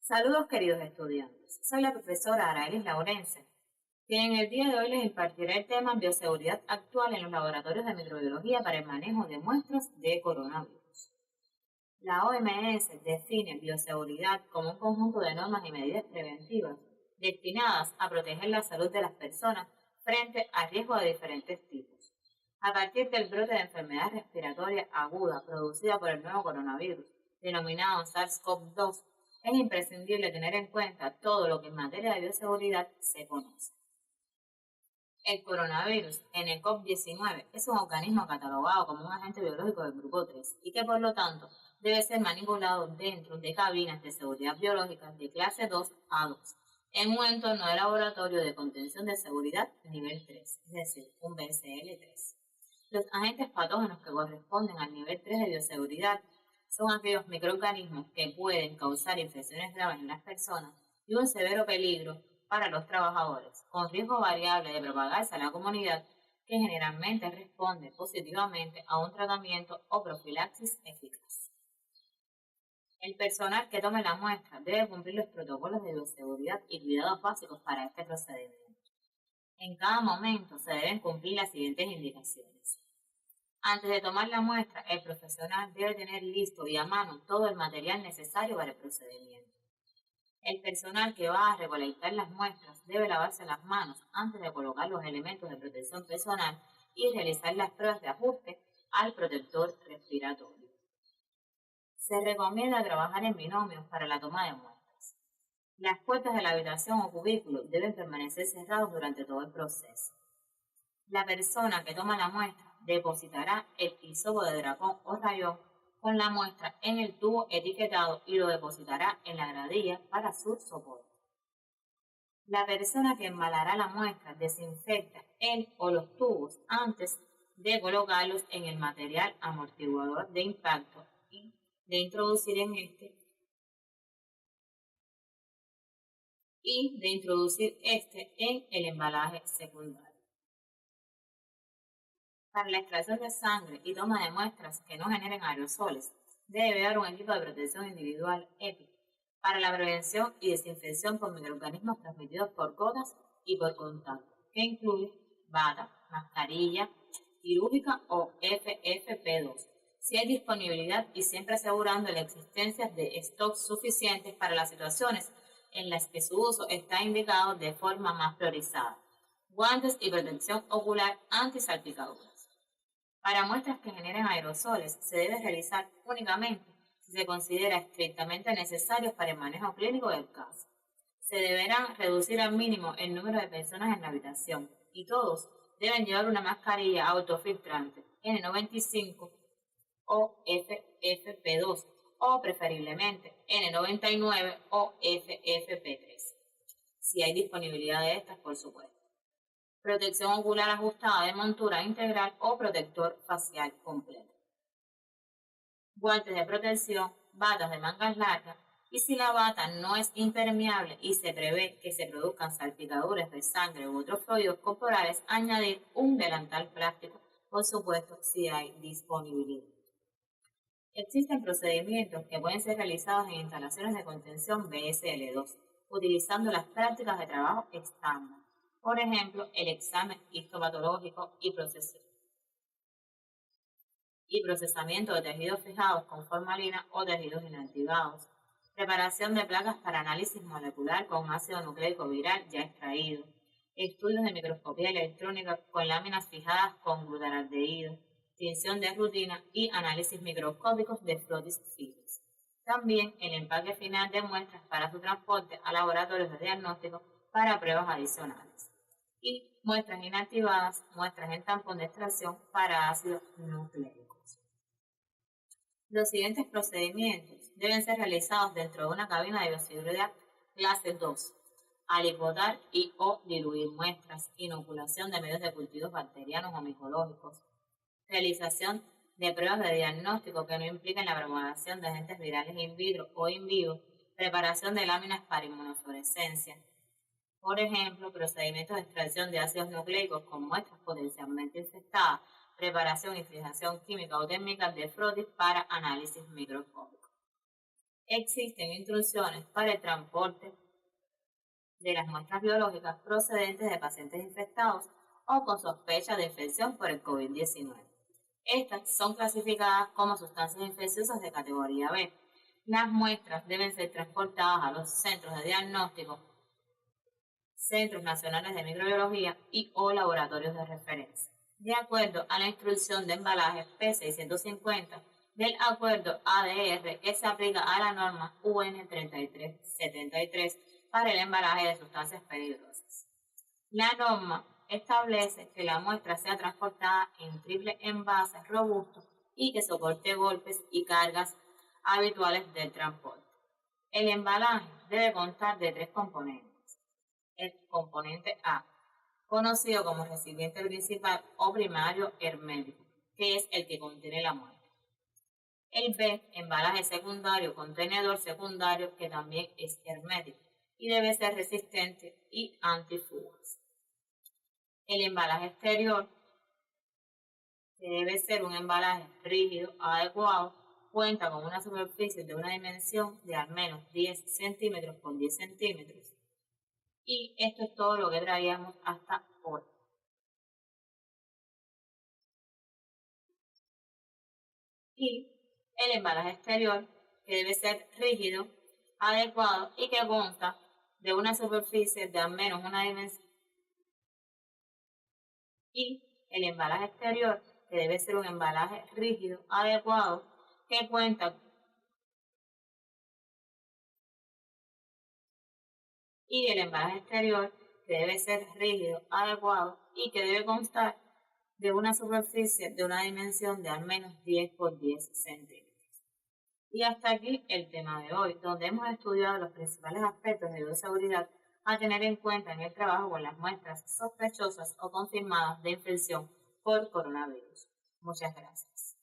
Saludos queridos estudiantes, soy la profesora Arailis Laurense, que en el día de hoy les impartiré el tema bioseguridad actual en los laboratorios de microbiología para el manejo de muestras de coronavirus. La OMS define bioseguridad como un conjunto de normas y medidas preventivas destinadas a proteger la salud de las personas frente a riesgos de diferentes tipos. A partir del brote de enfermedad respiratoria aguda producida por el nuevo coronavirus, denominado SARS-CoV-2, es imprescindible tener en cuenta todo lo que en materia de bioseguridad se conoce. El coronavirus, nCoV-19, es un organismo catalogado como un agente biológico del grupo 3 y que por lo tanto debe ser manipulado dentro de cabinas de seguridad biológica de clase 2 a 2 en un entorno de laboratorio de contención de seguridad nivel 3, es decir, un BSL-3. Los agentes patógenos que corresponden al nivel 3 de bioseguridad son aquellos microorganismos que pueden causar infecciones graves en las personas y un severo peligro para los trabajadores, con riesgo variable de propagarse a la comunidad, que generalmente responde positivamente a un tratamiento o profilaxis eficaz. El personal que tome la muestra debe cumplir los protocolos de bioseguridad y cuidados básicos para este procedimiento. En cada momento se deben cumplir las siguientes indicaciones. Antes de tomar la muestra, el profesional debe tener listo y a mano todo el material necesario para el procedimiento. El personal que va a recolectar las muestras debe lavarse las manos antes de colocar los elementos de protección personal y realizar las pruebas de ajuste al protector respiratorio. Se recomienda trabajar en binomios para la toma de muestras. Las puertas de la habitación o cubículo deben permanecer cerrados durante todo el proceso. La persona que toma la muestra depositará el hisopo de dracón o rayón con la muestra en el tubo etiquetado y lo depositará en la gradilla para su soporte. La persona que embalará la muestra desinfecta el o los tubos antes de colocarlos en el material amortiguador de impacto y de introducir este en el embalaje secundario. Para la extracción de sangre y toma de muestras que no generen aerosoles, debe haber un equipo de protección individual EPI para la prevención y desinfección por microorganismos transmitidos por gotas y por contacto, que incluye bata, mascarilla quirúrgica o FFP2, si hay disponibilidad y siempre asegurando la existencia de stocks suficientes para las situaciones en las que su uso está indicado de forma más priorizada. Guantes y protección ocular antisalpicaduras. Para muestras que generen aerosoles, se debe realizar únicamente si se considera estrictamente necesarios para el manejo clínico del caso. Se deberán reducir al mínimo el número de personas en la habitación y todos deben llevar una mascarilla autofiltrante N95 o FFP2 o preferiblemente N99 o FFP3, si hay disponibilidad de estas, por supuesto. Protección ocular ajustada de montura integral o protector facial completo. Guantes de protección, batas de mangas largas y si la bata no es impermeable y se prevé que se produzcan salpicaduras de sangre u otros fluidos corporales, añadir un delantal plástico, por supuesto, si hay disponibilidad. Existen procedimientos que pueden ser realizados en instalaciones de contención BSL-2, utilizando las prácticas de trabajo estándar. Por ejemplo, el examen histopatológico y procesamiento de tejidos fijados con formalina o tejidos inactivados. Preparación de placas para análisis molecular con ácido nucleico viral ya extraído. Estudios de microscopía electrónica con láminas fijadas con glutaraldehído. Tinción de rutina y análisis microscópicos de flotis fijos. También el empaque final de muestras para su transporte a laboratorios de diagnóstico para pruebas adicionales. Y muestras inactivadas, muestras en tampón de extracción para ácidos nucleicos. Los siguientes procedimientos deben ser realizados dentro de una cabina de bioseguridad clase 2. Alicuotar y o diluir muestras, inoculación de medios de cultivos bacterianos o micológicos, realización de pruebas de diagnóstico que no impliquen la propagación de agentes virales in vitro o in vivo, preparación de láminas para inmunofluorescencia. Por ejemplo, procedimientos de extracción de ácidos nucleicos con muestras potencialmente infectadas, preparación y fijación química o térmica de frotis para análisis microscópico. Existen instrucciones para el transporte de las muestras biológicas procedentes de pacientes infectados o con sospecha de infección por el COVID-19. Estas son clasificadas como sustancias infecciosas de categoría B. Las muestras deben ser transportadas a los centros de diagnóstico, centros nacionales de microbiología y o laboratorios de referencia, de acuerdo a la instrucción de embalaje P650 del acuerdo ADR que se aplica a la norma UN 3373 para el embalaje de sustancias peligrosas. La norma establece que la muestra sea transportada en triple envase robusto y que soporte golpes y cargas habituales del transporte. El embalaje debe constar de 3 componentes. El componente A, conocido como recipiente principal o primario hermético, que es el que contiene la muestra. El B, embalaje secundario, contenedor secundario, que también es hermético y debe ser resistente y antifugas. El embalaje exterior, que debe ser un embalaje rígido, adecuado, cuenta con una superficie de una dimensión de al menos 10 centímetros por 10 centímetros. Y esto es todo lo que traíamos hasta hoy. Y el embalaje exterior, que debe ser rígido, adecuado y que consta de una superficie de al menos una dimensión. Y el embalaje exterior, que debe ser un embalaje rígido, adecuado, que cuenta y el embalaje exterior, que debe ser rígido, adecuado y que debe constar de una superficie de una dimensión de al menos 10 por 10 centímetros. Y hasta aquí el tema de hoy, donde hemos estudiado los principales aspectos de bioseguridad a tener en cuenta en el trabajo con las muestras sospechosas o confirmadas de infección por coronavirus. Muchas gracias.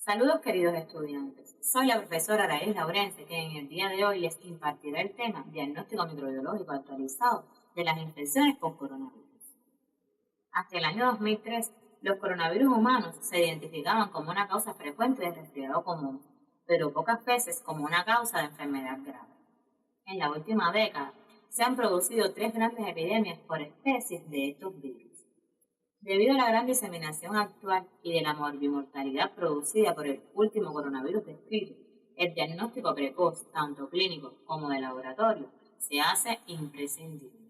Saludos queridos estudiantes, soy la profesora Araíz Laurense que en el día de hoy les impartirá el tema diagnóstico microbiológico actualizado de las infecciones por coronavirus. Hasta el año 2003, los coronavirus humanos se identificaban como una causa frecuente de resfriado común, pero pocas veces como una causa de enfermedad grave. En la última década, se han producido 3 grandes epidemias por especies de estos virus. Debido a la gran diseminación actual y de la morbimortalidad producida por el último coronavirus descrito, el diagnóstico precoz, tanto clínico como de laboratorio, se hace imprescindible.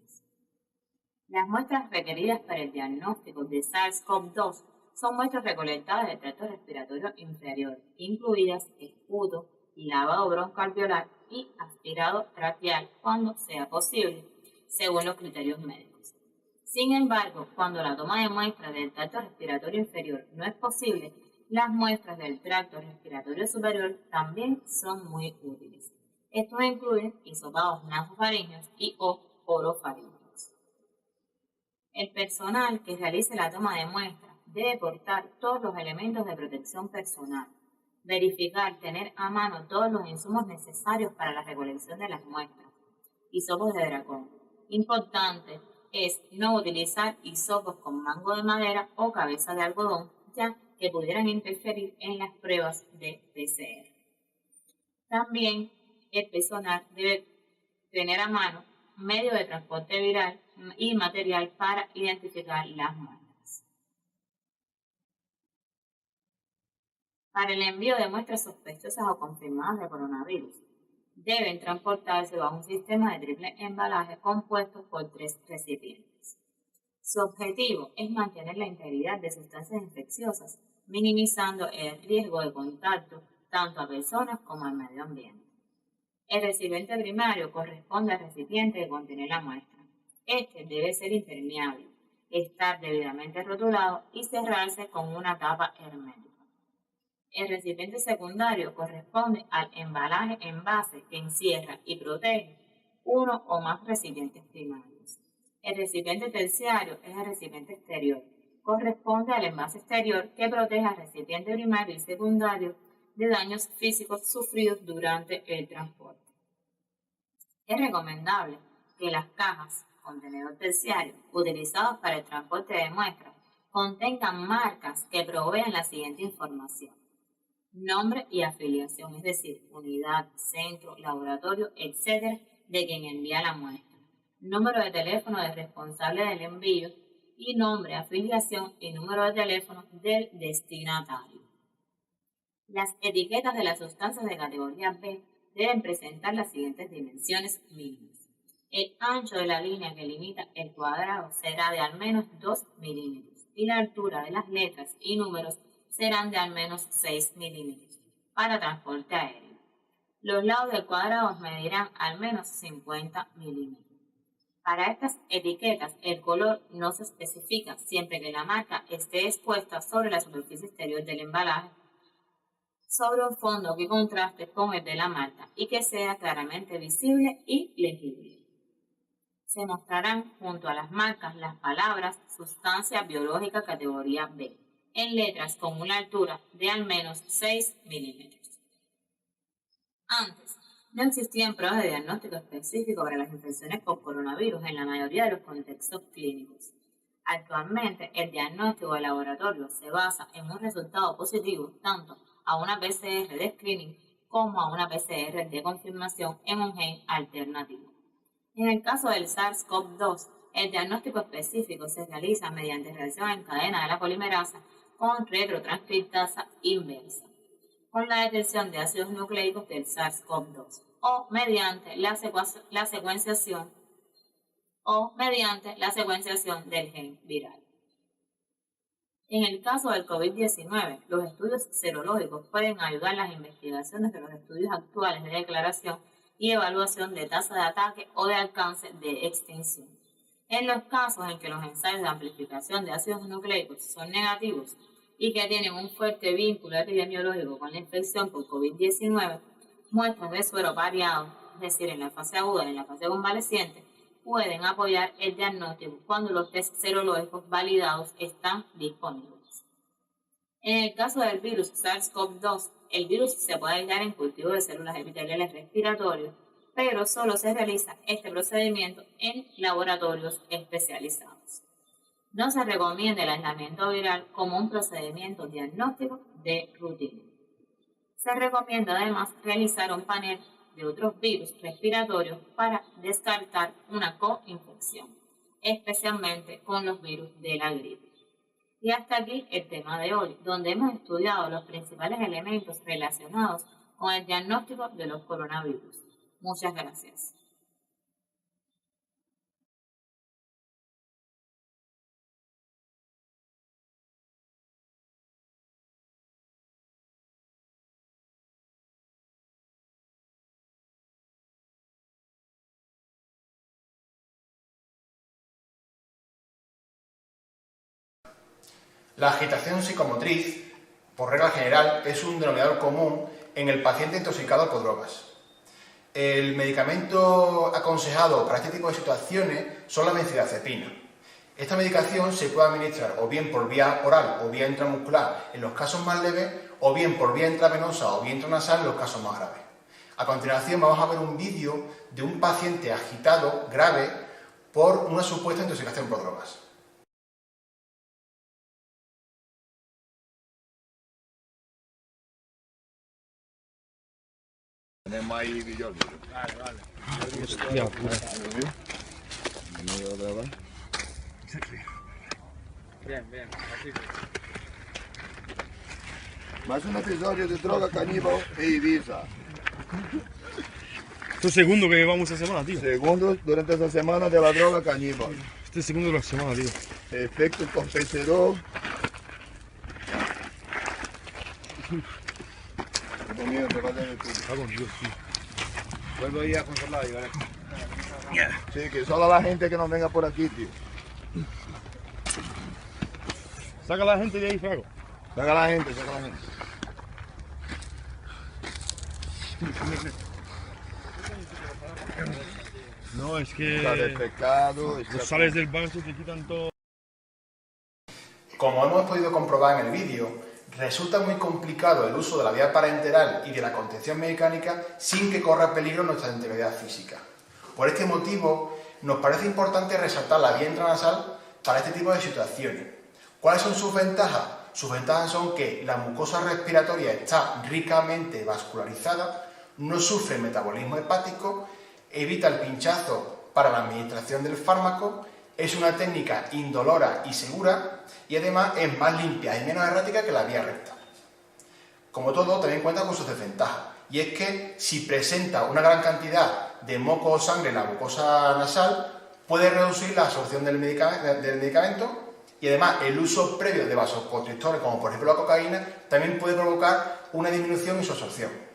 Las muestras requeridas para el diagnóstico de SARS-CoV-2 son muestras recolectadas del tracto respiratorio inferior, incluidas esputo, lavado broncoalveolar y aspirado traqueal cuando sea posible, según los criterios médicos. Sin embargo, cuando la toma de muestras del tracto respiratorio inferior no es posible, las muestras del tracto respiratorio superior también son muy útiles. Estos incluyen hisopados nasofaringeos y o orofaringeos. El personal que realice la toma de muestras debe portar todos los elementos de protección personal, verificar tener a mano todos los insumos necesarios para la recolección de las muestras, hisopos de dragón. Importante es no utilizar hisopos con mango de madera o cabeza de algodón, ya que pudieran interferir en las pruebas de PCR. También el personal debe tener a mano medio de transporte viral y material para identificar las muestras. Para el envío de muestras sospechosas o confirmadas de coronavirus, deben transportarse bajo un sistema de triple embalaje compuesto por 3 recipientes. Su objetivo es mantener la integridad de sustancias infecciosas, minimizando el riesgo de contacto tanto a personas como al medio ambiente. El recipiente primario corresponde al recipiente que contiene la muestra. Este debe ser impermeable, estar debidamente rotulado y cerrarse con una tapa hermética. El recipiente secundario corresponde al embalaje envase que encierra y protege uno o más recipientes primarios. El recipiente terciario es el recipiente exterior. Corresponde al envase exterior que protege al recipiente primario y secundario de daños físicos sufridos durante el transporte. Es recomendable que las cajas, contenedor terciario, utilizados para el transporte de muestras, contengan marcas que proveen la siguiente información: nombre y afiliación, es decir, unidad, centro, laboratorio, etc., de quien envía la muestra, número de teléfono del responsable del envío y nombre, afiliación y número de teléfono del destinatario. Las etiquetas de las sustancias de categoría B deben presentar las siguientes dimensiones mínimas. El ancho de la línea que limita el cuadrado será de al menos 2 milímetros y la altura de las letras y números serán de al menos 6 milímetros para transporte aéreo. Los lados del cuadrado medirán al menos 50 milímetros. Para estas etiquetas, el color no se especifica siempre que la marca esté expuesta sobre la superficie exterior del embalaje, sobre un fondo que contraste con el de la marca y que sea claramente visible y legible. Se mostrarán junto a las marcas las palabras sustancia biológica categoría B, en letras con una altura de al menos 6 milímetros. Antes, no existían pruebas de diagnóstico específico para las infecciones por coronavirus en la mayoría de los contextos clínicos. Actualmente, el diagnóstico de laboratorio se basa en un resultado positivo tanto a una PCR de screening como a una PCR de confirmación en un gen alternativo. En el caso del SARS-CoV-2, el diagnóstico específico se realiza mediante reacción en cadena de la polimerasa con retrotranscriptasa inversa, con la detección de ácidos nucleicos del SARS-CoV-2 o mediante la secuenciación del gen viral. En el caso del COVID-19, los estudios serológicos pueden ayudar en las investigaciones de los estudios actuales de declaración y evaluación de tasa de ataque o de alcance de extinción. En los casos en que los ensayos de amplificación de ácidos nucleicos son negativos y que tienen un fuerte vínculo epidemiológico con la infección por COVID-19, muestras de suero variado, es decir, en la fase aguda y en la fase convaleciente, pueden apoyar el diagnóstico cuando los test serológicos validados están disponibles. En el caso del virus SARS-CoV-2, el virus se puede aislar en cultivo de células epiteliales respiratorias, pero solo se realiza este procedimiento en laboratorios especializados. No se recomienda el aislamiento viral como un procedimiento diagnóstico de rutina. Se recomienda además realizar un panel de otros virus respiratorios para descartar una coinfección, especialmente con los virus de la gripe. Y hasta aquí el tema de hoy, donde hemos estudiado los principales elementos relacionados con el diagnóstico de los coronavirus. Muchas gracias. La agitación psicomotriz, por regla general, es un denominador común en el paciente intoxicado por drogas. El medicamento aconsejado para este tipo de situaciones son la benzodiazepina. Esta medicación se puede administrar o bien por vía oral o vía intramuscular en los casos más leves, o bien por vía intravenosa o vía intranasal en los casos más graves. A continuación vamos a ver un vídeo de un paciente agitado grave por una supuesta intoxicación por drogas. Tenemos ahí Guillermo. Vale. Hostia, puta. Bien, así. Más un episodio de droga, caníbal e Ibiza. Este es el segundo que llevamos esta semana, tío. Segundo durante esta semana de la droga caníbal. Este es el segundo de la semana, tío. Efecto compensador. Mío, te va a tener tú. Con Dios, tío. Vuelvo a ir a controlar, ¿vale? Sí, que solo la gente que no venga por aquí, tío. Saca a la gente de ahí, Frago. Saca la gente, saca la gente. No, es que Sale el pescado. sales del banco y te quitan todo. Como hemos podido comprobar en el vídeo, resulta muy complicado el uso de la vía parenteral y de la contención mecánica sin que corra peligro nuestra integridad física. Por este motivo, nos parece importante resaltar la vía intranasal para este tipo de situaciones. ¿Cuáles son sus ventajas? Sus ventajas son que la mucosa respiratoria está ricamente vascularizada, no sufre metabolismo hepático, evita el pinchazo para la administración del fármaco, es una técnica indolora y segura y además es más limpia y menos errática que la vía rectal. Como todo, también cuenta con sus desventajas, y es que si presenta una gran cantidad de moco o sangre en la mucosa nasal, puede reducir la absorción del medicamento y además el uso previo de vasoconstrictores, como por ejemplo la cocaína, también puede provocar una disminución en su absorción.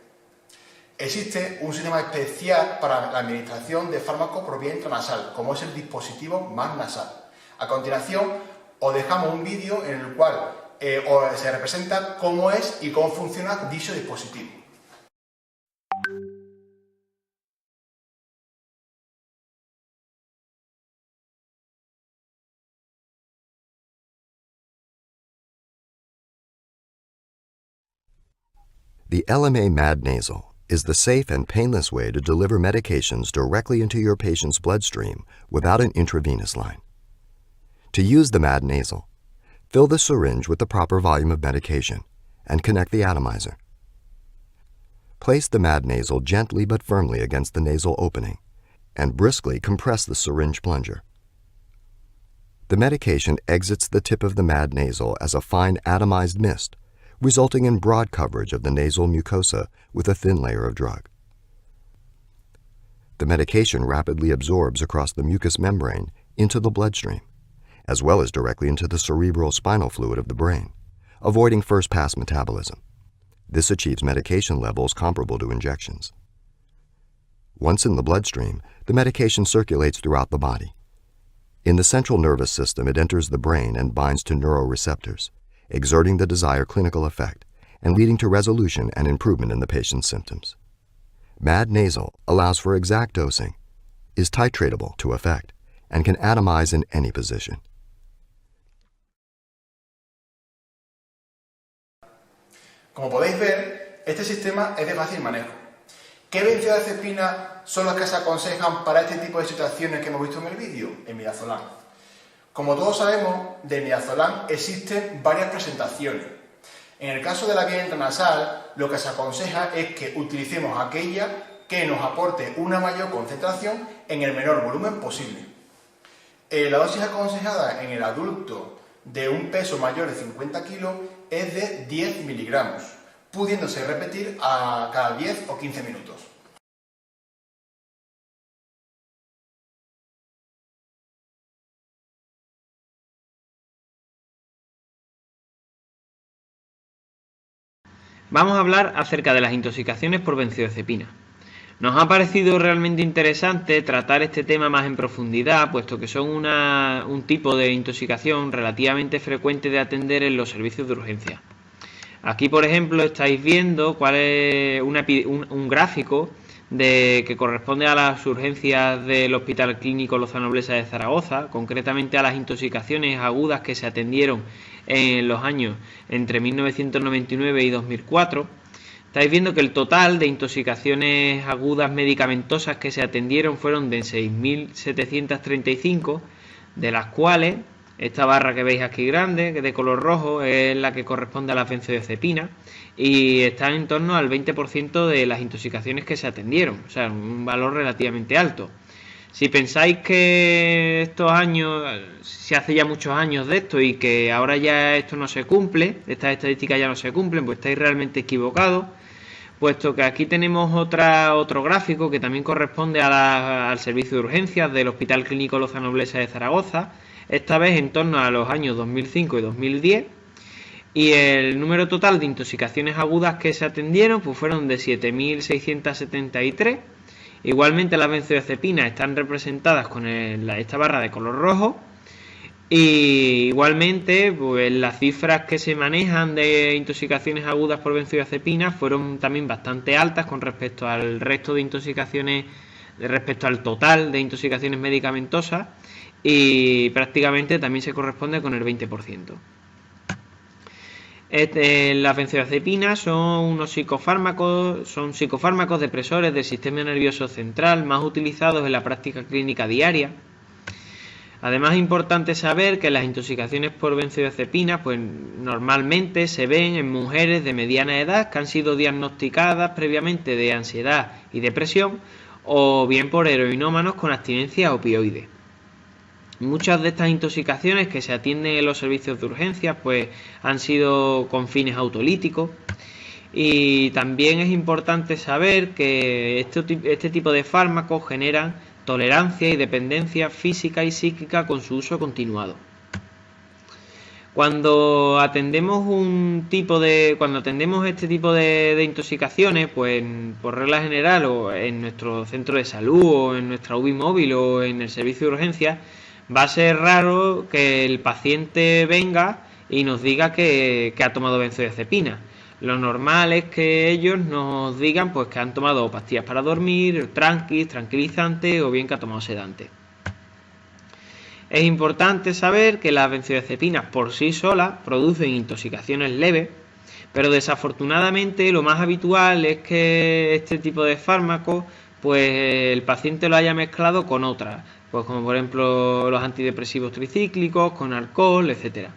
Existe un sistema especial para la administración de fármacos por vía intranasal, como es el dispositivo MAD nasal. A continuación, os dejamos un vídeo en el cual se representa cómo es y cómo funciona dicho dispositivo. The LMA MAD Nasal is the safe and painless way to deliver medications directly into your patient's bloodstream without an intravenous line. To use the MAD Nasal, fill the syringe with the proper volume of medication and connect the atomizer. Place the MAD Nasal gently but firmly against the nasal opening and briskly compress the syringe plunger. The medication exits the tip of the MAD Nasal as a fine atomized mist, resulting in broad coverage of the nasal mucosa with a thin layer of drug. The medication rapidly absorbs across the mucous membrane into the bloodstream, as well as directly into the cerebral spinal fluid of the brain, avoiding first-pass metabolism. This achieves medication levels comparable to injections. Once in the bloodstream, the medication circulates throughout the body. In the central nervous system, it enters the brain and binds to neuroreceptors, exerting the desired clinical effect and leading to resolution and improvement in the patient's symptoms. MAD Nasal allows for exact dosing, is titratable to effect, and can atomize in any position. Como podéis ver, este sistema es de fácil manejo. ¿Qué benzodiazepinas son las que se aconsejan para este tipo de situaciones que hemos visto en el vídeo? El midazolam. Como todos sabemos, del midazolam existen varias presentaciones. En el caso de la vía intranasal, lo que se aconseja es que utilicemos aquella que nos aporte una mayor concentración en el menor volumen posible. La dosis aconsejada en el adulto de un peso mayor de 50 kilos es de 10 miligramos, pudiéndose repetir a cada 10 o 15 minutos. Vamos a hablar acerca de las intoxicaciones por benzodiazepina. Nos ha parecido realmente interesante tratar este tema más en profundidad, puesto que son un tipo de intoxicación relativamente frecuente de atender en los servicios de urgencia. Aquí, por ejemplo, estáis viendo cuál es un gráfico que corresponde a las urgencias del Hospital Clínico Lozano Blesa de Zaragoza, concretamente a las intoxicaciones agudas que se atendieron en los años entre 1999 y 2004. Estáis viendo que el total de intoxicaciones agudas medicamentosas que se atendieron fueron de 6.735, de las cuales esta barra que veis aquí grande, que de color rojo, es la que corresponde a las benzodiazepinas y está en torno al 20% de las intoxicaciones que se atendieron, o sea, un valor relativamente alto. Si pensáis que estos años, se hace ya muchos años de esto y que ahora ya esto no se cumple, estas estadísticas ya no se cumplen, pues estáis realmente equivocados, puesto que aquí tenemos otro gráfico que también corresponde al servicio de urgencias del Hospital Clínico Lozano Blesa de Zaragoza, esta vez en torno a los años 2005 y 2010, y el número total de intoxicaciones agudas que se atendieron pues fueron de 7.673. Igualmente las benzodiazepinas están representadas con esta barra de color rojo, y igualmente pues las cifras que se manejan de intoxicaciones agudas por benzodiazepinas fueron también bastante altas con respecto al resto de intoxicaciones respecto al total de intoxicaciones medicamentosas, y prácticamente también se corresponde con el 20%. Las benzodiazepinas son psicofármacos depresores del sistema nervioso central más utilizados en la práctica clínica diaria. Además, es importante saber que las intoxicaciones por benzodiazepinas pues normalmente se ven en mujeres de mediana edad que han sido diagnosticadas previamente de ansiedad y depresión, o bien por heroinómanos con abstinencia a opioides. Muchas de estas intoxicaciones que se atienden en los servicios de urgencias pues han sido con fines autolíticos, y también es importante saber que este tipo de fármacos generan tolerancia y dependencia física y psíquica con su uso continuado. Cuando atendemos este tipo de intoxicaciones, pues por regla general o en nuestro centro de salud o en nuestra UBI móvil o en el servicio de urgencias, va a ser raro que el paciente venga y nos diga que ha tomado benzodiazepina. Lo normal es que ellos nos digan pues que han tomado pastillas para dormir, tranquilizantes o bien que ha tomado sedantes. Es importante saber que las benzodiazepinas por sí solas producen intoxicaciones leves, pero desafortunadamente lo más habitual es que este tipo de fármacos pues el paciente lo haya mezclado con otras, pues como por ejemplo los antidepresivos tricíclicos, con alcohol, etcétera.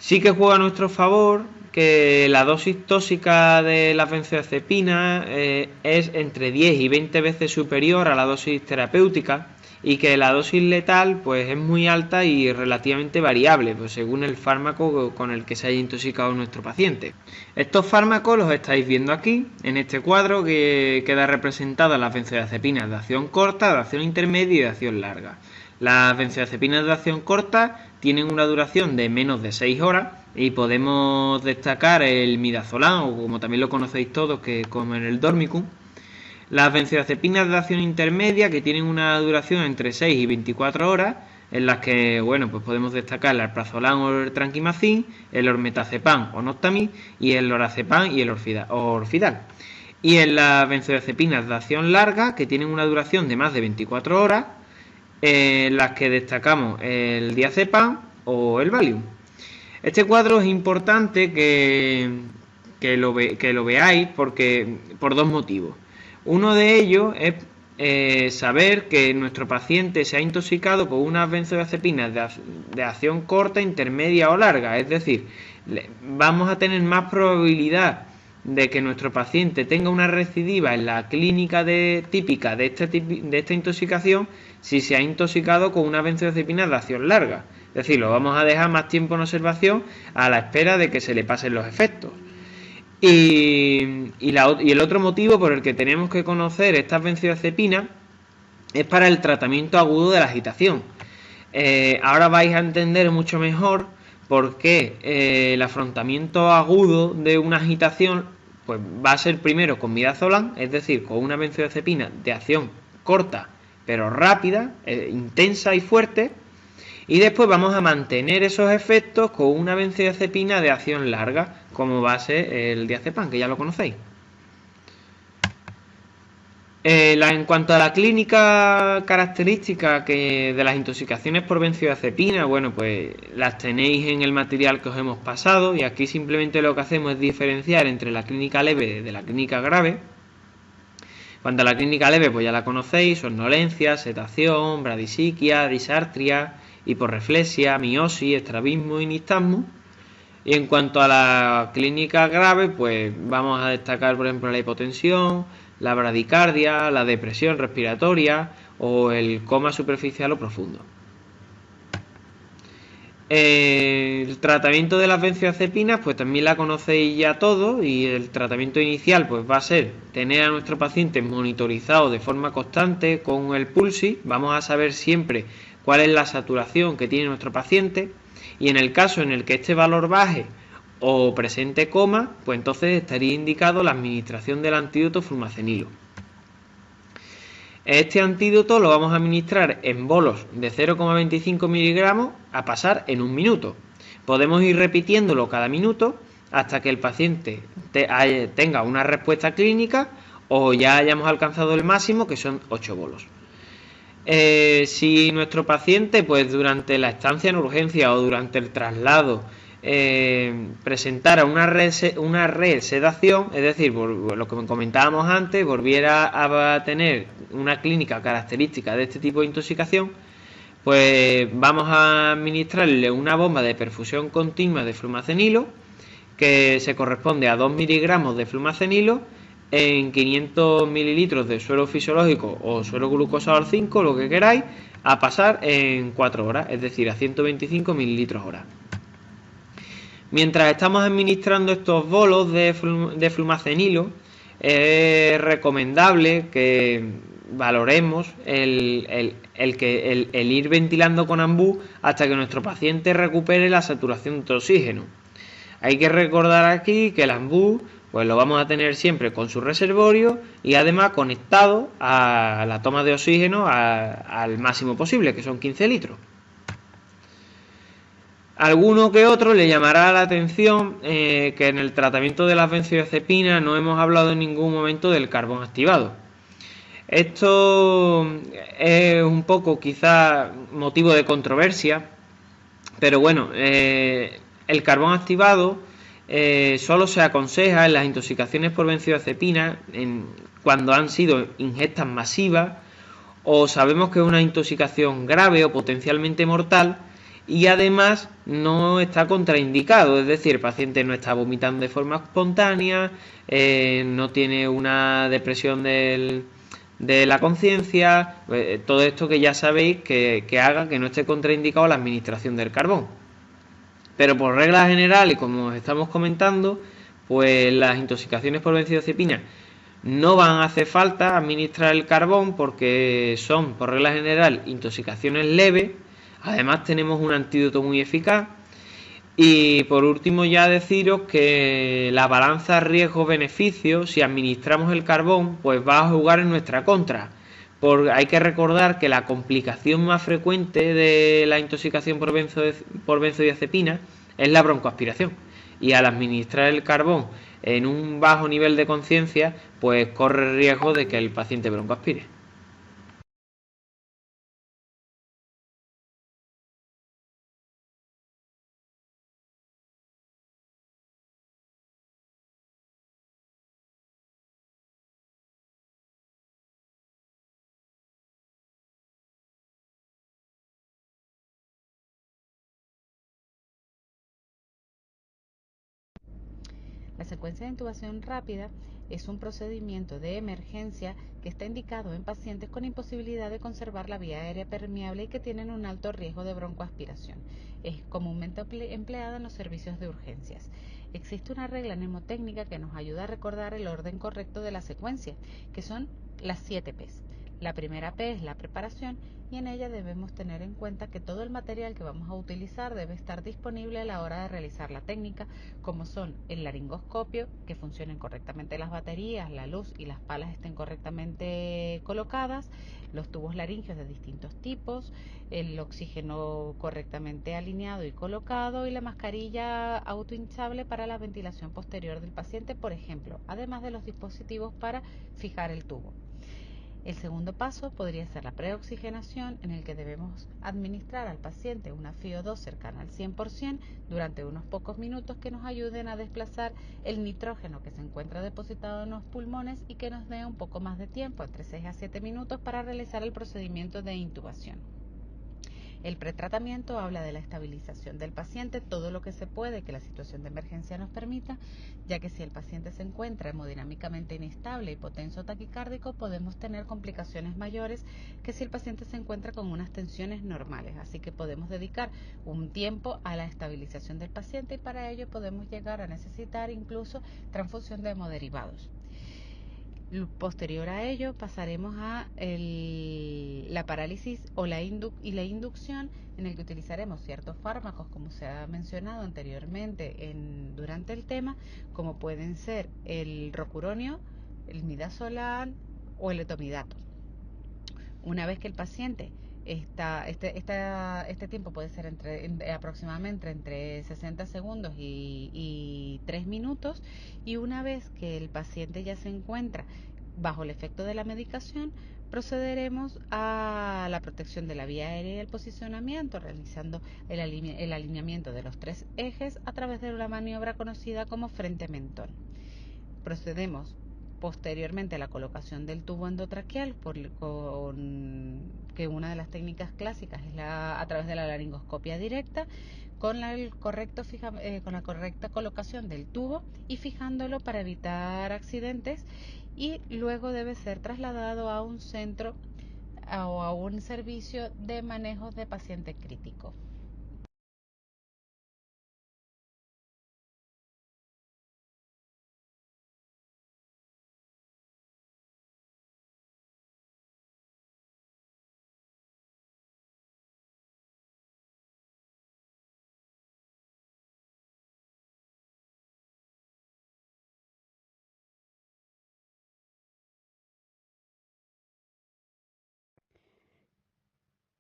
Sí que juega a nuestro favor que la dosis tóxica de las benzodiazepinas es entre 10 y 20 veces superior a la dosis terapéutica, y que la dosis letal pues es muy alta y relativamente variable, pues según el fármaco con el que se haya intoxicado nuestro paciente. Estos fármacos los estáis viendo aquí, en este cuadro, que queda representada las benzodiazepinas de acción corta, de acción intermedia y de acción larga. Las benzodiazepinas de acción corta tienen una duración de menos de 6 horas y podemos destacar el midazolam, o como también lo conocéis todos, que como en el Dormicum. Las benzodiazepinas de acción intermedia, que tienen una duración entre 6 y 24 horas, en las que pues podemos destacar el alprazolam o el tranquimacin, el ormetazepam o noctamid, y el lorazepam y el orfidal. Y en las benzodiazepinas de acción larga, que tienen una duración de más de 24 horas, en las que destacamos el diazepam o el Valium. Este cuadro es importante que lo veáis por dos motivos. Uno de ellos es saber que nuestro paciente se ha intoxicado con unas benzodiazepinas de acción corta, intermedia o larga, es decir, vamos a tener más probabilidad de que nuestro paciente tenga una recidiva en la clínica típica de esta intoxicación si se ha intoxicado con una benzodiazepina de acción larga. Es decir, lo vamos a dejar más tiempo en observación a la espera de que se le pasen los efectos. Y el otro motivo por el que tenemos que conocer estas benzodiazepinas es para el tratamiento agudo de la agitación. Ahora vais a entender mucho mejor por qué el afrontamiento agudo de una agitación pues va a ser primero con midazolam, es decir, con una benzodiazepina de acción corta pero rápida, intensa y fuerte, y después vamos a mantener esos efectos con una benzodiazepina de acción larga, como va a ser el diazepam, que ya lo conocéis. En cuanto a la clínica característica de las intoxicaciones por benzodiazepina, bueno, pues las tenéis en el material que os hemos pasado, y aquí simplemente lo que hacemos es diferenciar entre la clínica leve de la clínica grave. Cuanto a la clínica leve, pues ya la conocéis: somnolencia, sedación, bradisiquia, disartria, hiporreflexia, miosis, estrabismo y nistagmo. Y en cuanto a la clínica grave, pues vamos a destacar, por ejemplo, la hipotensión, la bradicardia, la depresión respiratoria o el coma superficial o profundo. El tratamiento de las benzodiazepinas pues también la conocéis ya todos, y el tratamiento inicial pues va a ser tener a nuestro paciente monitorizado de forma constante con el Pulsi. Vamos a saber siempre cuál es la saturación que tiene nuestro paciente, y en el caso en el que este valor baje o presente coma, pues entonces estaría indicado la administración del antídoto flumacenilo. Este antídoto lo vamos a administrar en bolos de 0,25 miligramos a pasar en 1 minuto. Podemos ir repitiéndolo cada minuto hasta que el paciente tenga una respuesta clínica o ya hayamos alcanzado el máximo, que son 8 bolos. Si nuestro paciente, pues durante la estancia en urgencia o durante el traslado, presentara una resedación, es decir, lo que comentábamos antes, volviera a tener una clínica característica de este tipo de intoxicación, pues vamos a administrarle una bomba de perfusión continua de flumacenilo, que se corresponde a 2 miligramos de flumacenilo en 500 mililitros de suero fisiológico o suero glucosado al 5, lo que queráis, a pasar en 4 horas, es decir, a 125 mililitros hora. Mientras estamos administrando estos bolos de flumacenilo, es recomendable que valoremos el ir ventilando con ambú hasta que nuestro paciente recupere la saturación de oxígeno. Hay que recordar aquí que el ambú pues lo vamos a tener siempre con su reservorio y además conectado a la toma de oxígeno al máximo posible, que son 15 litros. Alguno que otro le llamará la atención que en el tratamiento de las benzodiazepinas no hemos hablado en ningún momento del carbón activado. Esto es un poco quizá motivo de controversia, pero bueno, el carbón activado solo se aconseja en las intoxicaciones por benzodiazepinas cuando han sido ingestas masivas o sabemos que es una intoxicación grave o potencialmente mortal y además no está contraindicado, es decir, el paciente no está vomitando de forma espontánea, no tiene una depresión de la conciencia, todo esto que ya sabéis que haga que no esté contraindicado la administración del carbón. Pero por regla general, y como os estamos comentando, pues las intoxicaciones por benzodiazepinas no van a hacer falta administrar el carbón porque son, por regla general, intoxicaciones leves. Además tenemos un antídoto muy eficaz. Y por último ya deciros que la balanza riesgo-beneficio, si administramos el carbón, pues va a jugar en nuestra contra. Hay que recordar que la complicación más frecuente de la intoxicación por benzodiazepina es la broncoaspiración. Y al administrar el carbón en un bajo nivel de conciencia, pues corre el riesgo de que el paciente broncoaspire. La secuencia de intubación rápida es un procedimiento de emergencia que está indicado en pacientes con imposibilidad de conservar la vía aérea permeable y que tienen un alto riesgo de broncoaspiración. Es comúnmente empleada en los servicios de urgencias. Existe una regla mnemotécnica que nos ayuda a recordar el orden correcto de la secuencia, que son las 7 P's. La primera P es la preparación y en ella debemos tener en cuenta que todo el material que vamos a utilizar debe estar disponible a la hora de realizar la técnica, como son el laringoscopio, que funcionen correctamente las baterías, la luz y las palas estén correctamente colocadas, los tubos laringeos de distintos tipos, el oxígeno correctamente alineado y colocado y la mascarilla autohinchable para la ventilación posterior del paciente, por ejemplo, además de los dispositivos para fijar el tubo. El segundo paso podría ser la preoxigenación, en el que debemos administrar al paciente una FiO2 cercana al 100% durante unos pocos minutos que nos ayuden a desplazar el nitrógeno que se encuentra depositado en los pulmones y que nos dé un poco más de tiempo, entre 6 a 7 minutos, para realizar el procedimiento de intubación. El pretratamiento habla de la estabilización del paciente, todo lo que se puede que la situación de emergencia nos permita, ya que si el paciente se encuentra hemodinámicamente inestable, hipotenso o taquicárdico, podemos tener complicaciones mayores que si el paciente se encuentra con unas tensiones normales. Así que podemos dedicar un tiempo a la estabilización del paciente y para ello podemos llegar a necesitar incluso transfusión de hemoderivados. Posterior a ello pasaremos a la parálisis o la inducción, en el que utilizaremos ciertos fármacos, como se ha mencionado anteriormente durante el tema, como pueden ser el rocuronio, el midazolam o el etomidato. Una vez que el paciente este tiempo puede ser aproximadamente entre 60 segundos y 3 minutos, y una vez que el paciente ya se encuentra Bajo el efecto de la medicación, procederemos a la protección de la vía aérea y el posicionamiento, realizando el alineamiento de los 3 ejes a través de una maniobra conocida como frente-mentón. Procedemos posteriormente a la colocación del tubo endotraqueal, que una de las técnicas clásicas es a través de la laringoscopia directa, con la correcta colocación del tubo y fijándolo para evitar accidentes, y luego debe ser trasladado a un centro o a un servicio de manejo de paciente crítico.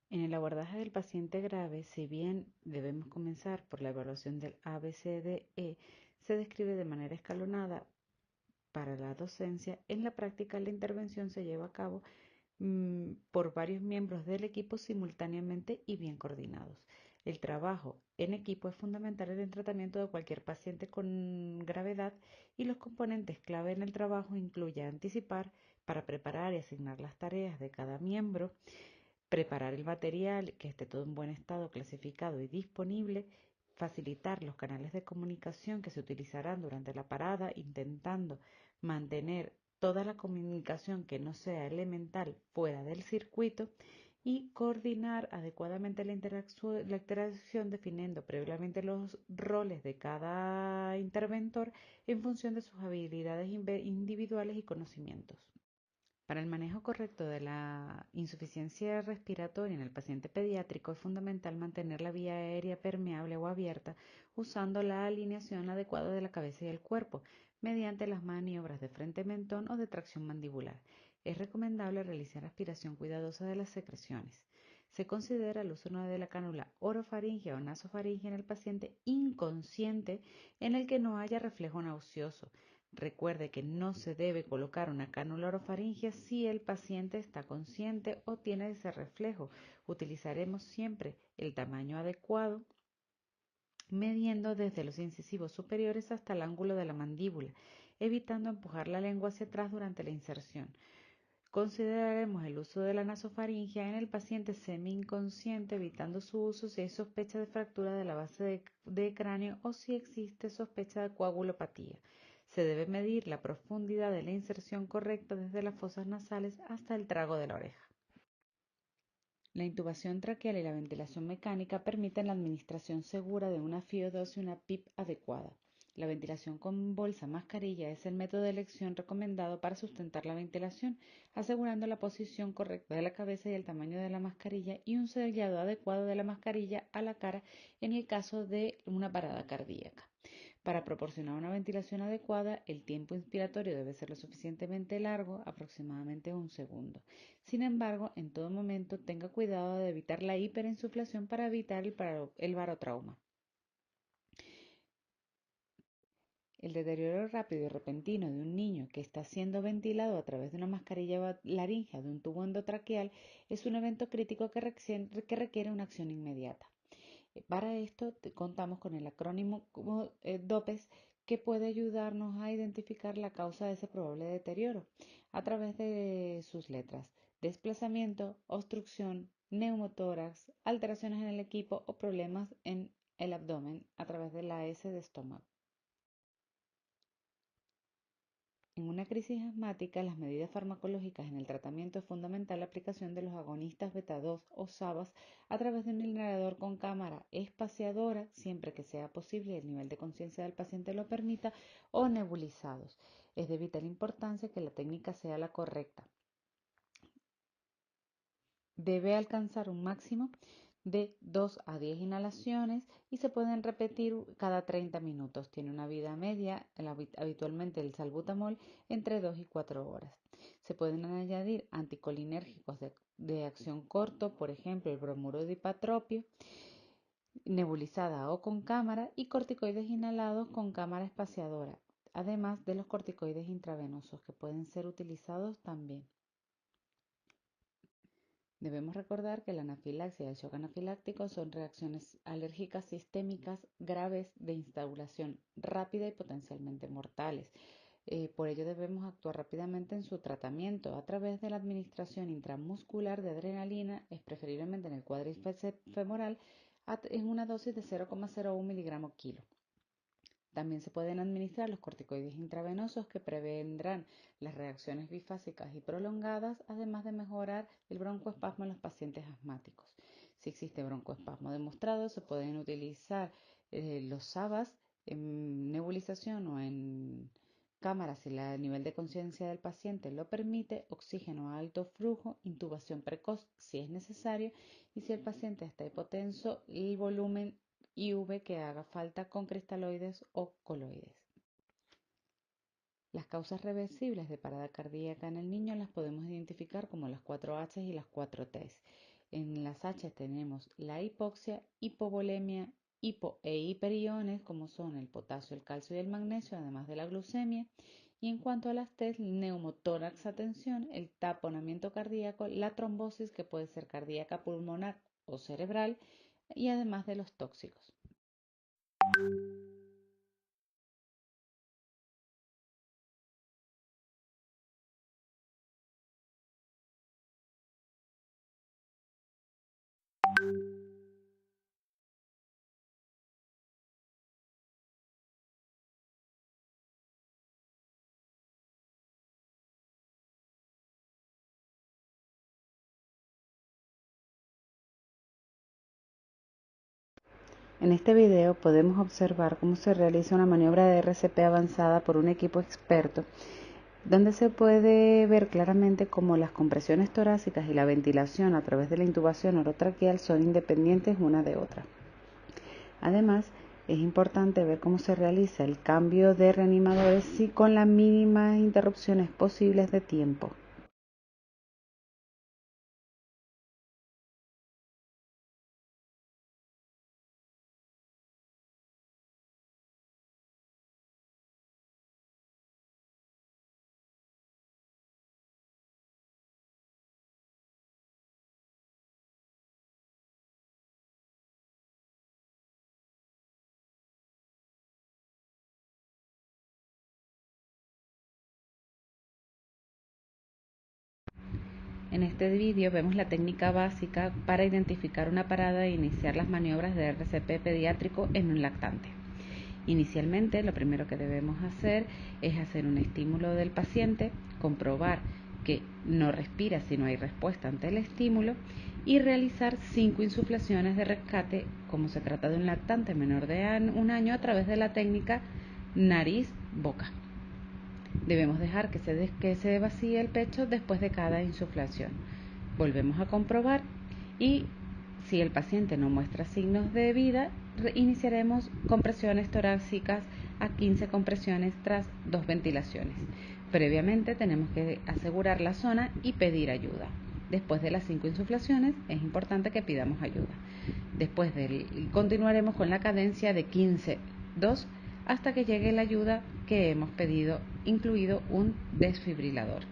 En el abordaje del paciente grave, si bien debemos comenzar por la evaluación del ABCDE, se describe de manera escalonada para la docencia. En la práctica, la intervención se lleva a cabo por varios miembros del equipo simultáneamente y bien coordinados. El trabajo en equipo es fundamental en el tratamiento de cualquier paciente con gravedad, y los componentes clave en el trabajo incluyen anticipar para preparar y asignar las tareas de cada miembro, preparar el material, que esté todo en buen estado, clasificado y disponible, facilitar los canales de comunicación que se utilizarán durante la parada, intentando mantener toda la comunicación que no sea elemental fuera del circuito, y coordinar adecuadamente la interacción, definiendo previamente los roles de cada interventor en función de sus habilidades individuales y conocimientos. Para el manejo correcto de la insuficiencia respiratoria en el paciente pediátrico es fundamental mantener la vía aérea permeable o abierta, usando la alineación adecuada de la cabeza y el cuerpo mediante las maniobras de frente-mentón o de tracción mandibular. Es recomendable realizar aspiración cuidadosa de las secreciones. Se considera el uso de la cánula orofaringea o nasofaringea en el paciente inconsciente en el que no haya reflejo nauseoso. Recuerde que no se debe colocar una cánula orofaringea si el paciente está consciente o tiene ese reflejo. Utilizaremos siempre el tamaño adecuado, midiendo desde los incisivos superiores hasta el ángulo de la mandíbula, evitando empujar la lengua hacia atrás durante la inserción. Consideraremos el uso de la nasofaringea en el paciente semi-inconsciente, evitando su uso si hay sospecha de fractura de la base de cráneo o si existe sospecha de coagulopatía. Se debe medir la profundidad de la inserción correcta desde las fosas nasales hasta el trago de la oreja. La intubación traqueal y la ventilación mecánica permiten la administración segura de una FiO2 y una PIP adecuada. La ventilación con bolsa mascarilla es el método de elección recomendado para sustentar la ventilación, asegurando la posición correcta de la cabeza y el tamaño de la mascarilla, y un sellado adecuado de la mascarilla a la cara en el caso de una parada cardíaca. Para proporcionar una ventilación adecuada, el tiempo inspiratorio debe ser lo suficientemente largo, aproximadamente 1 segundo. Sin embargo, en todo momento tenga cuidado de evitar la hiperinsuflación para evitar el barotrauma. El deterioro rápido y repentino de un niño que está siendo ventilado a través de una mascarilla laríngea de un tubo endotraqueal es un evento crítico que requiere una acción inmediata. Para esto contamos con el acrónimo DOPES, que puede ayudarnos a identificar la causa de ese probable deterioro a través de sus letras: desplazamiento, obstrucción, neumotórax, alteraciones en el equipo o problemas en el abdomen a través de la S de estómago. En una crisis asmática, las medidas farmacológicas en el tratamiento es fundamental la aplicación de los agonistas beta-2 o SABAs a través de un inhalador con cámara espaciadora, siempre que sea posible y el nivel de conciencia del paciente lo permita, o nebulizados. Es de vital importancia que la técnica sea la correcta. Debe alcanzar un máximo de 2 a 10 inhalaciones y se pueden repetir cada 30 minutos. Tiene una vida media, habitualmente el salbutamol, entre 2 y 4 horas. Se pueden añadir anticolinérgicos de acción corto, por ejemplo el bromuro de ipatropio, nebulizada o con cámara, y corticoides inhalados con cámara espaciadora. además de los corticoides intravenosos que pueden ser utilizados también. Debemos recordar que la anafilaxia y el shock anafiláctico son reacciones alérgicas sistémicas graves de instauración rápida y potencialmente mortales. Por ello debemos actuar rápidamente en su tratamiento a través de la administración intramuscular de adrenalina, es preferiblemente en el cuádriceps femoral, en una dosis de 0,01 miligramos kilo. También se pueden administrar los corticoides intravenosos que prevendrán las reacciones bifásicas y prolongadas, además de mejorar el broncoespasmo en los pacientes asmáticos. Si existe broncoespasmo demostrado, se pueden utilizar los SABAs en nebulización o en cámara si el nivel de conciencia del paciente lo permite, oxígeno a alto flujo, intubación precoz si es necesario y si el paciente está hipotenso, el volumen IV que haga falta con cristaloides o coloides. Las causas reversibles de parada cardíaca en el niño las podemos identificar como las 4 H y las 4 T. En las H tenemos la hipoxia, hipovolemia, hipo e hiperiones como son el potasio, el calcio y el magnesio, además de la glucemia. Y en cuanto a las T, el neumotórax atención, el taponamiento cardíaco, la trombosis que puede ser cardíaca, pulmonar o cerebral, y además de los tóxicos. En este video podemos observar cómo se realiza una maniobra de RCP avanzada por un equipo experto, donde se puede ver claramente cómo las compresiones torácicas y la ventilación a través de la intubación orotraqueal son independientes una de otra. Además, es importante ver cómo se realiza el cambio de reanimadores y con las mínimas interrupciones posibles de tiempo. En este vídeo vemos la técnica básica para identificar una parada e iniciar las maniobras de RCP pediátrico en un lactante. Inicialmente, lo primero que debemos hacer es hacer un estímulo del paciente, comprobar que no respira si no hay respuesta ante el estímulo y realizar 5 insuflaciones de rescate, como se trata de un lactante menor de 1 año, a través de la técnica nariz-boca. Debemos dejar que se vacíe el pecho después de cada insuflación. Volvemos a comprobar y si el paciente no muestra signos de vida, iniciaremos compresiones torácicas a 15 compresiones tras 2 ventilaciones. Previamente tenemos que asegurar la zona y pedir ayuda. Después de las 5 insuflaciones es importante que pidamos ayuda. Continuaremos con la cadencia de 15-2 hasta que llegue la ayuda que hemos pedido, incluido un desfibrilador.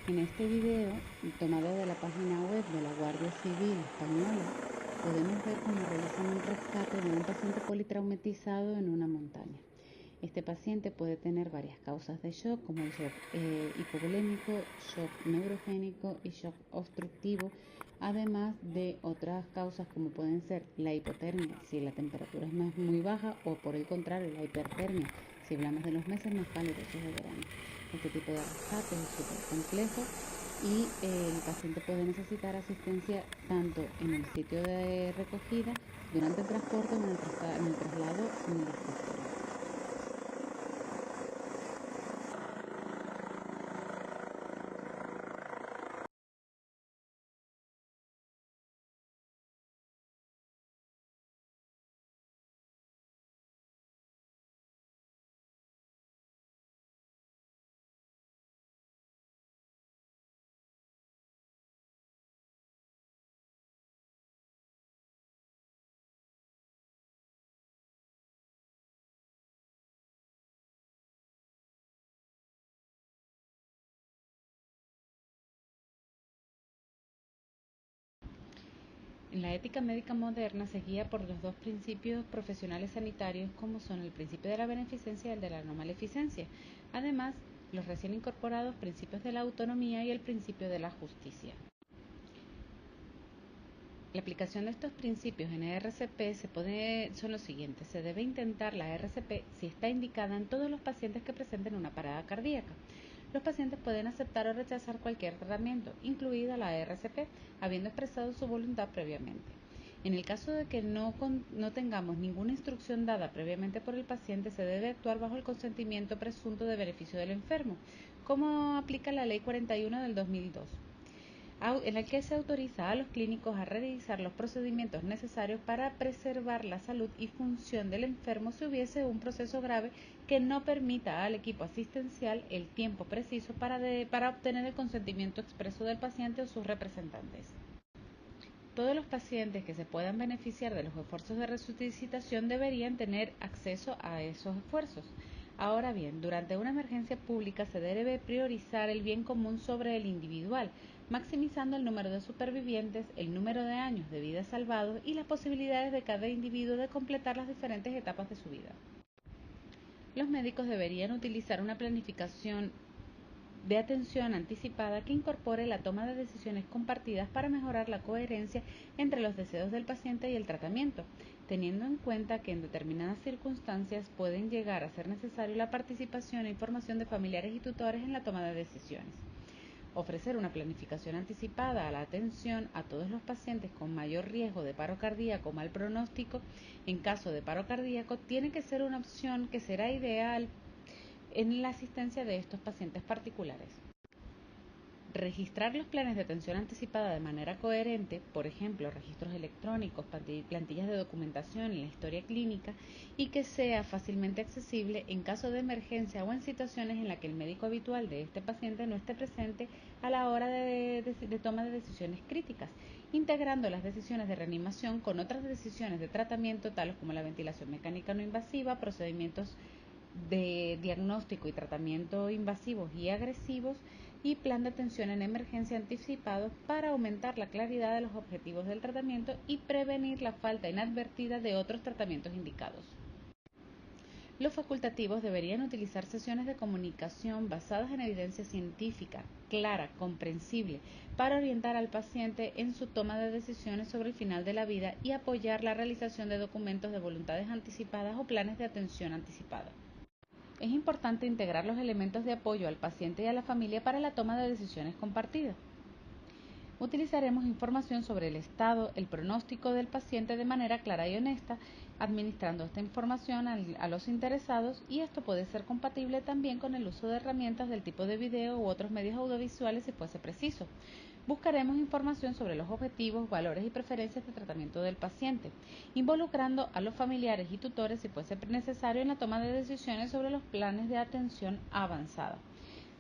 En este video, tomado de la página web de la Guardia Civil Española, podemos ver cómo realizan un rescate de un paciente politraumatizado en una montaña. Este paciente puede tener varias causas de shock, como el shock hipovolémico, shock neurogénico y shock obstructivo, además de otras causas como pueden ser la hipotermia, si la temperatura es muy baja, o por el contrario, la hipertermia, si hablamos de los meses más calurosos de verano. Este tipo de rescate es súper complejo y el paciente puede necesitar asistencia tanto en el sitio de recogida, durante el transporte o en el traslado en el escritorio. La ética médica moderna se guía por los dos principios profesionales sanitarios, como son el principio de la beneficencia y el de la no maleficencia. Además, los recién incorporados principios de la autonomía y el principio de la justicia. La aplicación de estos principios en ERCP son los siguientes. Se debe intentar la ERCP si está indicada en todos los pacientes que presenten una parada cardíaca. Los pacientes pueden aceptar o rechazar cualquier tratamiento, incluida la ERCP, habiendo expresado su voluntad previamente. En el caso de que no tengamos ninguna instrucción dada previamente por el paciente, se debe actuar bajo el consentimiento presunto de beneficio del enfermo, como aplica la Ley 41 del 2002. En el que se autoriza a los clínicos a realizar los procedimientos necesarios para preservar la salud y función del enfermo si hubiese un proceso grave que no permita al equipo asistencial el tiempo preciso para obtener el consentimiento expreso del paciente o sus representantes. Todos los pacientes que se puedan beneficiar de los esfuerzos de resucitación deberían tener acceso a esos esfuerzos. Ahora bien, durante una emergencia pública se debe priorizar el bien común sobre el individual, maximizando el número de supervivientes, el número de años de vida salvados y las posibilidades de cada individuo de completar las diferentes etapas de su vida. Los médicos deberían utilizar una planificación de atención anticipada que incorpore la toma de decisiones compartidas para mejorar la coherencia entre los deseos del paciente y el tratamiento, teniendo en cuenta que en determinadas circunstancias pueden llegar a ser necesario la participación e información de familiares y tutores en la toma de decisiones. Ofrecer una planificación anticipada a la atención a todos los pacientes con mayor riesgo de paro cardíaco o mal pronóstico en caso de paro cardíaco tiene que ser una opción que será ideal en la asistencia de estos pacientes particulares. Registrar los planes de atención anticipada de manera coherente, por ejemplo, registros electrónicos, plantillas de documentación en la historia clínica, y que sea fácilmente accesible en caso de emergencia o en situaciones en las que el médico habitual de este paciente no esté presente a la hora de toma de decisiones críticas, integrando las decisiones de reanimación con otras decisiones de tratamiento, tales como la ventilación mecánica no invasiva, procedimientos de diagnóstico y tratamiento invasivos y agresivos y plan de atención en emergencia anticipado para aumentar la claridad de los objetivos del tratamiento y prevenir la falta inadvertida de otros tratamientos indicados. Los facultativos deberían utilizar sesiones de comunicación basadas en evidencia científica, clara, comprensible, para orientar al paciente en su toma de decisiones sobre el final de la vida y apoyar la realización de documentos de voluntades anticipadas o planes de atención anticipada. Es importante integrar los elementos de apoyo al paciente y a la familia para la toma de decisiones compartidas. Utilizaremos información sobre el estado, el pronóstico del paciente de manera clara y honesta, administrando esta información a los interesados, y esto puede ser compatible también con el uso de herramientas del tipo de video u otros medios audiovisuales si fuese preciso. Buscaremos información sobre los objetivos, valores y preferencias de tratamiento del paciente, involucrando a los familiares y tutores si fuese necesario en la toma de decisiones sobre los planes de atención avanzada.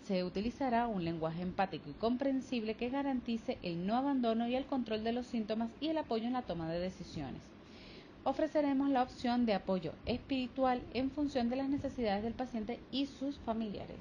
Se utilizará un lenguaje empático y comprensible que garantice el no abandono y el control de los síntomas y el apoyo en la toma de decisiones. Ofreceremos la opción de apoyo espiritual en función de las necesidades del paciente y sus familiares.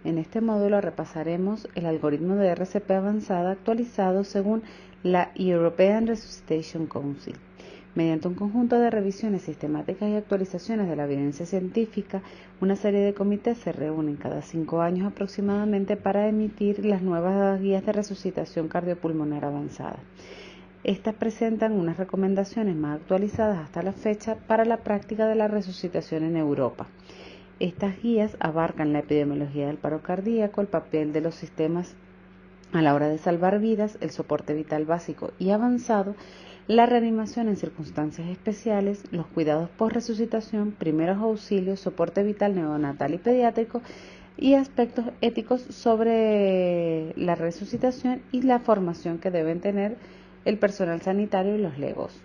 En este módulo repasaremos el algoritmo de RCP avanzada actualizado según la European Resuscitation Council. Mediante un conjunto de revisiones sistemáticas y actualizaciones de la evidencia científica, una serie de comités se reúnen cada 5 años aproximadamente para emitir las nuevas guías de resucitación cardiopulmonar avanzada. Estas presentan unas recomendaciones más actualizadas hasta la fecha para la práctica de la resucitación en Europa. Estas guías abarcan la epidemiología del paro cardíaco, el papel de los sistemas a la hora de salvar vidas, el soporte vital básico y avanzado, la reanimación en circunstancias especiales, los cuidados post-resucitación, primeros auxilios, soporte vital neonatal y pediátrico y aspectos éticos sobre la resucitación y la formación que deben tener el personal sanitario y los legos.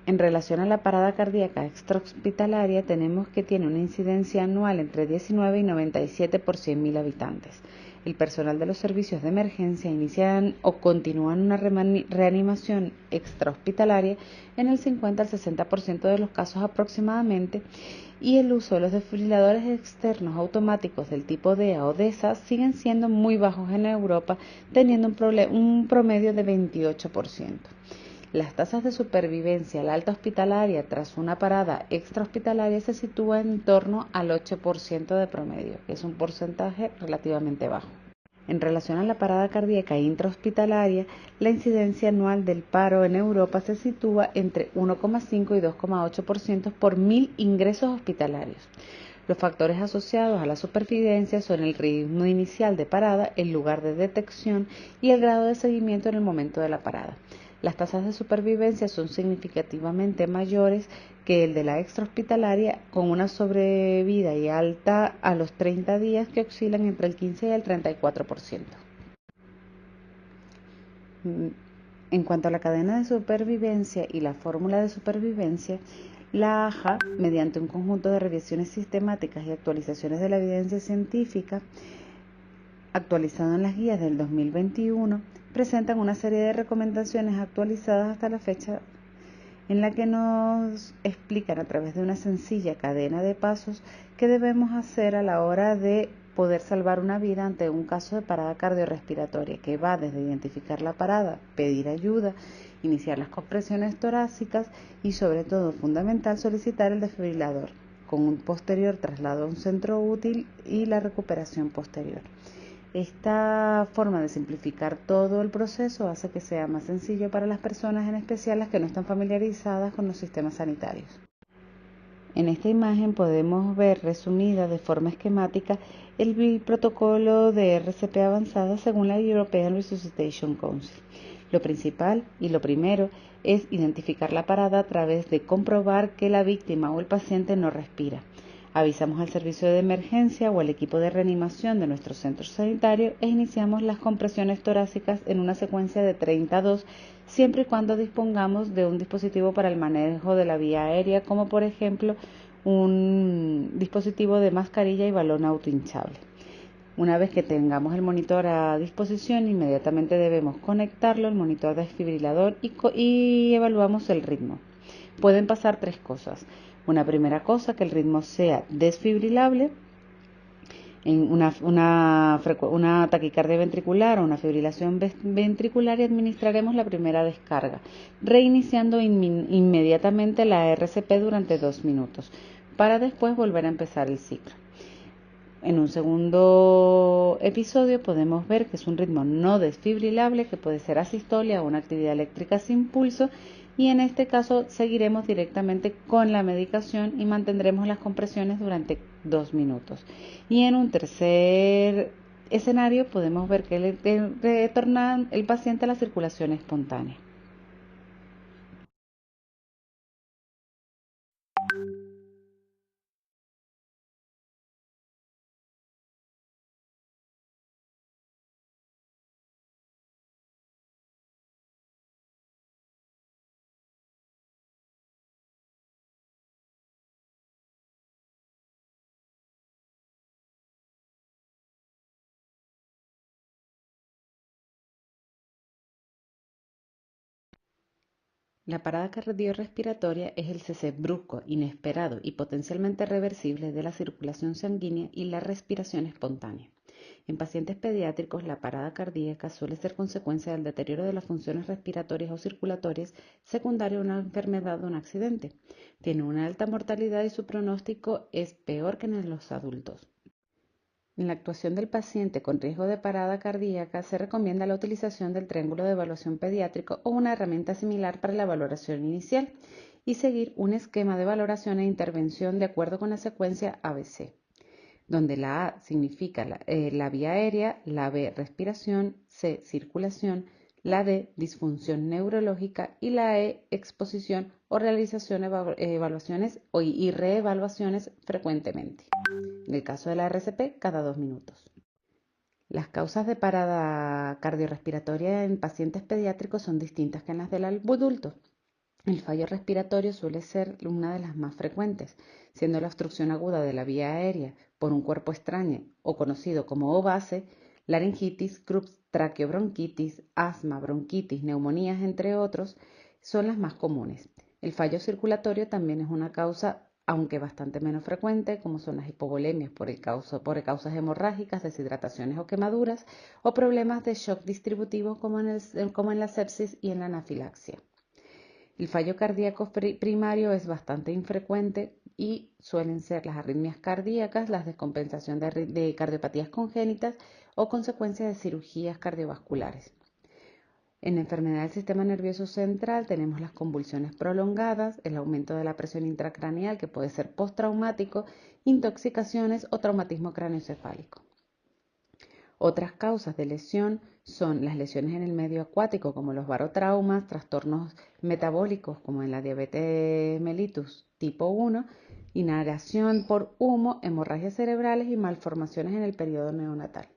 En relación a la parada cardíaca extrahospitalaria, tenemos que tiene una incidencia anual entre 19 y 97 por 100.000 habitantes. El personal de los servicios de emergencia inician o continúan una reanimación extrahospitalaria en el 50 al 60% de los casos aproximadamente, y el uso de los desfibriladores externos automáticos del tipo DEA o DESA siguen siendo muy bajos en Europa, teniendo un promedio de 28%. Las tasas de supervivencia al alta hospitalaria tras una parada extrahospitalaria se sitúan en torno al 8% de promedio, que es un porcentaje relativamente bajo. En relación a la parada cardíaca intrahospitalaria, la incidencia anual del paro en Europa se sitúa entre 1,5 y 2,8% por 1.000 ingresos hospitalarios. Los factores asociados a la supervivencia son el ritmo inicial de parada, el lugar de detección y el grado de seguimiento en el momento de la parada. Las tasas de supervivencia son significativamente mayores que el de la extrahospitalaria, con una sobrevida y alta a los 30 días que oscilan entre el 15 y el 34%. En cuanto a la cadena de supervivencia y la fórmula de supervivencia, la AJA, mediante un conjunto de revisiones sistemáticas y actualizaciones de la evidencia científica, actualizado en las guías del 2021, presentan una serie de recomendaciones actualizadas hasta la fecha en la que nos explican a través de una sencilla cadena de pasos qué debemos hacer a la hora de poder salvar una vida ante un caso de parada cardiorrespiratoria, que va desde identificar la parada, pedir ayuda, iniciar las compresiones torácicas y, sobre todo, fundamental, solicitar el desfibrilador, con un posterior traslado a un centro útil y la recuperación posterior. Esta forma de simplificar todo el proceso hace que sea más sencillo para las personas, en especial las que no están familiarizadas con los sistemas sanitarios. En esta imagen podemos ver resumida de forma esquemática el protocolo de RCP avanzada según la European Resuscitation Council. Lo principal y lo primero es identificar la parada a través de comprobar que la víctima o el paciente no respira. Avisamos al servicio de emergencia o al equipo de reanimación de nuestro centro sanitario e iniciamos las compresiones torácicas en una secuencia de 32, siempre y cuando dispongamos de un dispositivo para el manejo de la vía aérea, como por ejemplo un dispositivo de mascarilla y balón autohinchable. Una vez que tengamos el monitor a disposición, inmediatamente debemos conectarlo al monitor desfibrilador y evaluamos el ritmo. Pueden pasar 3 cosas. Una primera cosa, que el ritmo sea desfibrilable, en una taquicardia ventricular o una fibrilación ventricular, y administraremos la primera descarga, reiniciando inmediatamente la RCP durante 2 minutos, para después volver a empezar el ciclo. En un segundo episodio podemos ver que es un ritmo no desfibrilable, que puede ser asistolia o una actividad eléctrica sin pulso, y en este caso seguiremos directamente con la medicación y mantendremos las compresiones durante 2 minutos. Y en un tercer escenario podemos ver que retorna el paciente a la circulación espontánea. La parada cardiorrespiratoria es el cese brusco, inesperado y potencialmente reversible de la circulación sanguínea y la respiración espontánea. En pacientes pediátricos, la parada cardíaca suele ser consecuencia del deterioro de las funciones respiratorias o circulatorias secundario a una enfermedad o un accidente. Tiene una alta mortalidad y su pronóstico es peor que en los adultos. En la actuación del paciente con riesgo de parada cardíaca se recomienda la utilización del triángulo de evaluación pediátrico o una herramienta similar para la valoración inicial y seguir un esquema de valoración e intervención de acuerdo con la secuencia ABC, donde la A significa la vía aérea, la B respiración, C circulación, la D disfunción neurológica y la E exposición o realización de evaluaciones y reevaluaciones frecuentemente. En el caso de la RCP, cada 2 minutos. Las causas de parada cardiorrespiratoria en pacientes pediátricos son distintas que en las del adulto. El fallo respiratorio suele ser una de las más frecuentes, siendo la obstrucción aguda de la vía aérea por un cuerpo extraño o conocido como OVACE, laringitis, Krups, traqueobronquitis, asma, bronquitis, neumonías, entre otros, son las más comunes. El fallo circulatorio también es una causa, aunque bastante menos frecuente, como son las hipovolemias por causas hemorrágicas, deshidrataciones o quemaduras, o problemas de shock distributivo como en la sepsis y en la anafilaxia. El fallo cardíaco primario es bastante infrecuente y suelen ser las arritmias cardíacas, la descompensación de cardiopatías congénitas o consecuencias de cirugías cardiovasculares. En la enfermedad del sistema nervioso central tenemos las convulsiones prolongadas, el aumento de la presión intracraneal que puede ser postraumático, intoxicaciones o traumatismo craneoencefálico. Otras causas de lesión son las lesiones en el medio acuático, como los barotraumas, trastornos metabólicos, como en la diabetes mellitus tipo 1, inhalación por humo, hemorragias cerebrales y malformaciones en el periodo neonatal.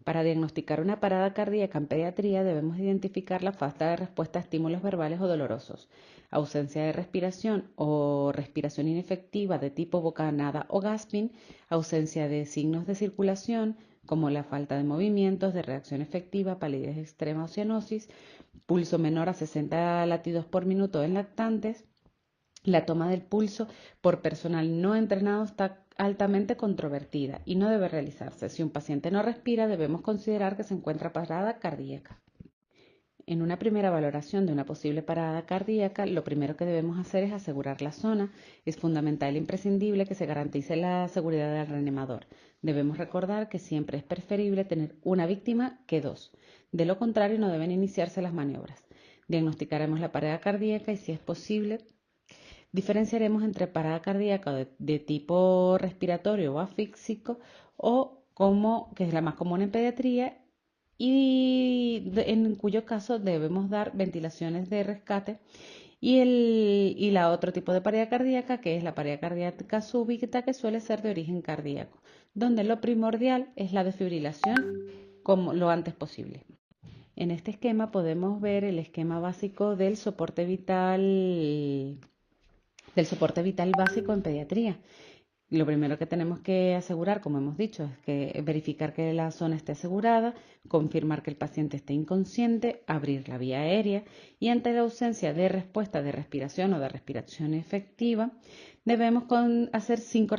Para diagnosticar una parada cardíaca en pediatría debemos identificar la falta de respuesta a estímulos verbales o dolorosos, ausencia de respiración o respiración inefectiva de tipo bocanada o gasping, ausencia de signos de circulación como la falta de movimientos, de reacción efectiva, palidez extrema o cianosis, pulso menor a 60 latidos por minuto en lactantes. La toma del pulso por personal no entrenado está altamente controvertida y no debe realizarse. Si un paciente no respira, debemos considerar que se encuentra parada cardíaca. En una primera valoración de una posible parada cardíaca, lo primero que debemos hacer es asegurar la zona. Es fundamental e imprescindible que se garantice la seguridad del reanimador. Debemos recordar que siempre es preferible tener una víctima que 2. De lo contrario, no deben iniciarse las maniobras. Diagnosticaremos la parada cardíaca y, si es posible, diferenciaremos entre parada cardíaca de tipo respiratorio o asfíxico que es la más común en pediatría y en cuyo caso debemos dar ventilaciones de rescate y la otro tipo de parada cardíaca, que es la parada cardíaca súbita, que suele ser de origen cardíaco, donde lo primordial es la desfibrilación lo antes posible. En este esquema podemos ver el esquema básico del soporte vital básico en pediatría. Lo primero que tenemos que asegurar, como hemos dicho, es que verificar que la zona esté asegurada, confirmar que el paciente esté inconsciente, abrir la vía aérea y, ante la ausencia de respuesta de respiración o de respiración efectiva, debemos hacer 5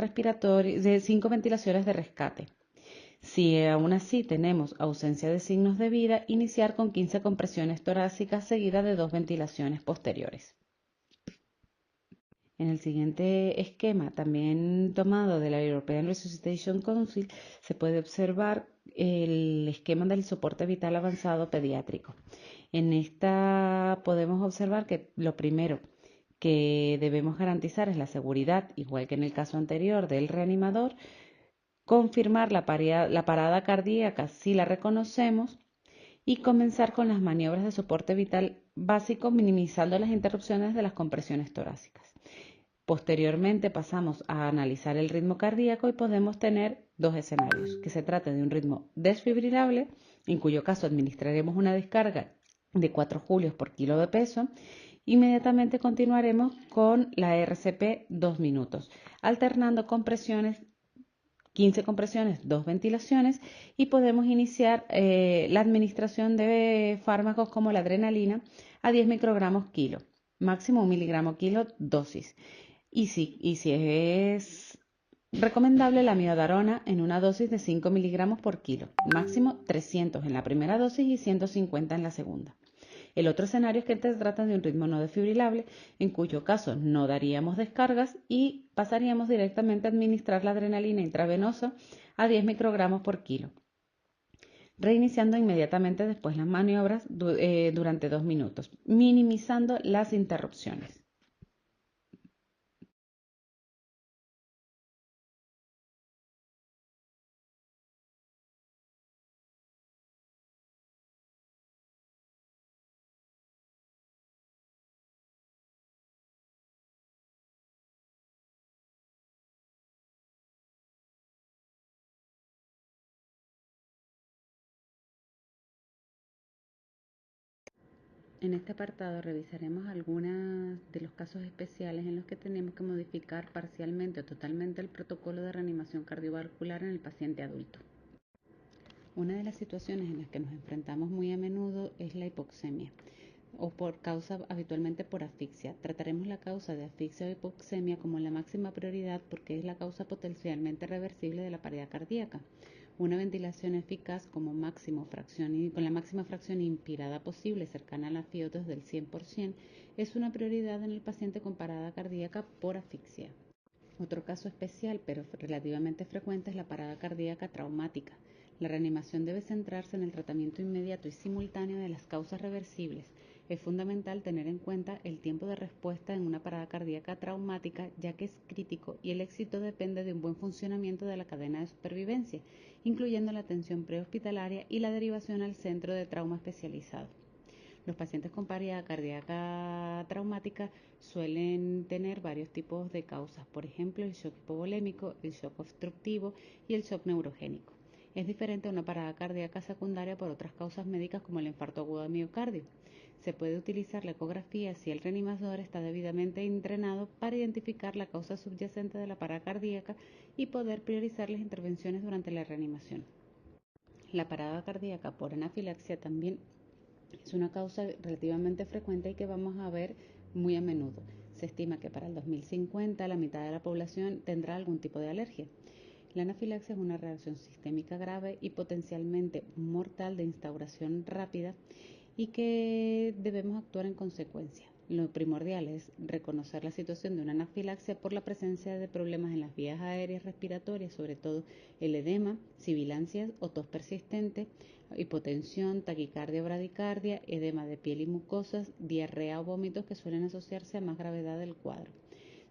ventilaciones de rescate. Si aún así tenemos ausencia de signos de vida, iniciar con 15 compresiones torácicas seguidas de 2 ventilaciones posteriores. En el siguiente esquema, también tomado de la European Resuscitation Council, se puede observar el esquema del soporte vital avanzado pediátrico. En esta podemos observar que lo primero que debemos garantizar es la seguridad, igual que en el caso anterior del reanimador, confirmar la parada cardíaca si la reconocemos y comenzar con las maniobras de soporte vital básico, minimizando las interrupciones de las compresiones torácicas. Posteriormente pasamos a analizar el ritmo cardíaco y podemos tener 2 escenarios, que se trate de un ritmo desfibrilable, en cuyo caso administraremos una descarga de 4 julios por kilo de peso. Inmediatamente continuaremos con la RCP 2 minutos, alternando compresiones, 15 compresiones, 2 ventilaciones, y podemos iniciar la administración de fármacos como la adrenalina a 10 microgramos kilo, máximo 1 miligramo kilo dosis. Y si es recomendable la amiodarona en una dosis de 5 miligramos por kilo, máximo 300 en la primera dosis y 150 en la segunda. El otro escenario es que se trata de un ritmo no desfibrilable, en cuyo caso no daríamos descargas y pasaríamos directamente a administrar la adrenalina intravenosa a 10 microgramos por kilo, reiniciando inmediatamente después las maniobras durante 2 minutos, minimizando las interrupciones. En este apartado revisaremos algunos de los casos especiales en los que tenemos que modificar parcialmente o totalmente el protocolo de reanimación cardiovascular en el paciente adulto. Una de las situaciones en las que nos enfrentamos muy a menudo es la hipoxemia, o por causa habitualmente por asfixia. Trataremos la causa de asfixia o hipoxemia como la máxima prioridad porque es la causa potencialmente reversible de la parada cardíaca. Una ventilación eficaz como máximo fracción y con la máxima fracción inspirada posible cercana a la FiO2 del 100% es una prioridad en el paciente con parada cardíaca por asfixia. Otro caso especial pero relativamente frecuente es la parada cardíaca traumática. La reanimación debe centrarse en el tratamiento inmediato y simultáneo de las causas reversibles. Es fundamental tener en cuenta el tiempo de respuesta en una parada cardíaca traumática, ya que es crítico y el éxito depende de un buen funcionamiento de la cadena de supervivencia, incluyendo la atención prehospitalaria y la derivación al centro de trauma especializado. Los pacientes con parada cardíaca traumática suelen tener varios tipos de causas, por ejemplo, el shock hipovolémico, el shock obstructivo y el shock neurogénico. Es diferente a una parada cardíaca secundaria por otras causas médicas como el infarto agudo de miocardio. Se puede utilizar la ecografía si el reanimador está debidamente entrenado para identificar la causa subyacente de la parada cardíaca y poder priorizar las intervenciones durante la reanimación. La parada cardíaca por anafilaxia también es una causa relativamente frecuente y que vamos a ver muy a menudo. Se estima que para el 2050 la mitad de la población tendrá algún tipo de alergia. La anafilaxia es una reacción sistémica grave y potencialmente mortal de instauración rápida y que debemos actuar en consecuencia. Lo primordial es reconocer la situación de una anafilaxia por la presencia de problemas en las vías aéreas respiratorias, sobre todo el edema, sibilancias o tos persistente, hipotensión, taquicardia o bradicardia, edema de piel y mucosas, diarrea o vómitos que suelen asociarse a más gravedad del cuadro.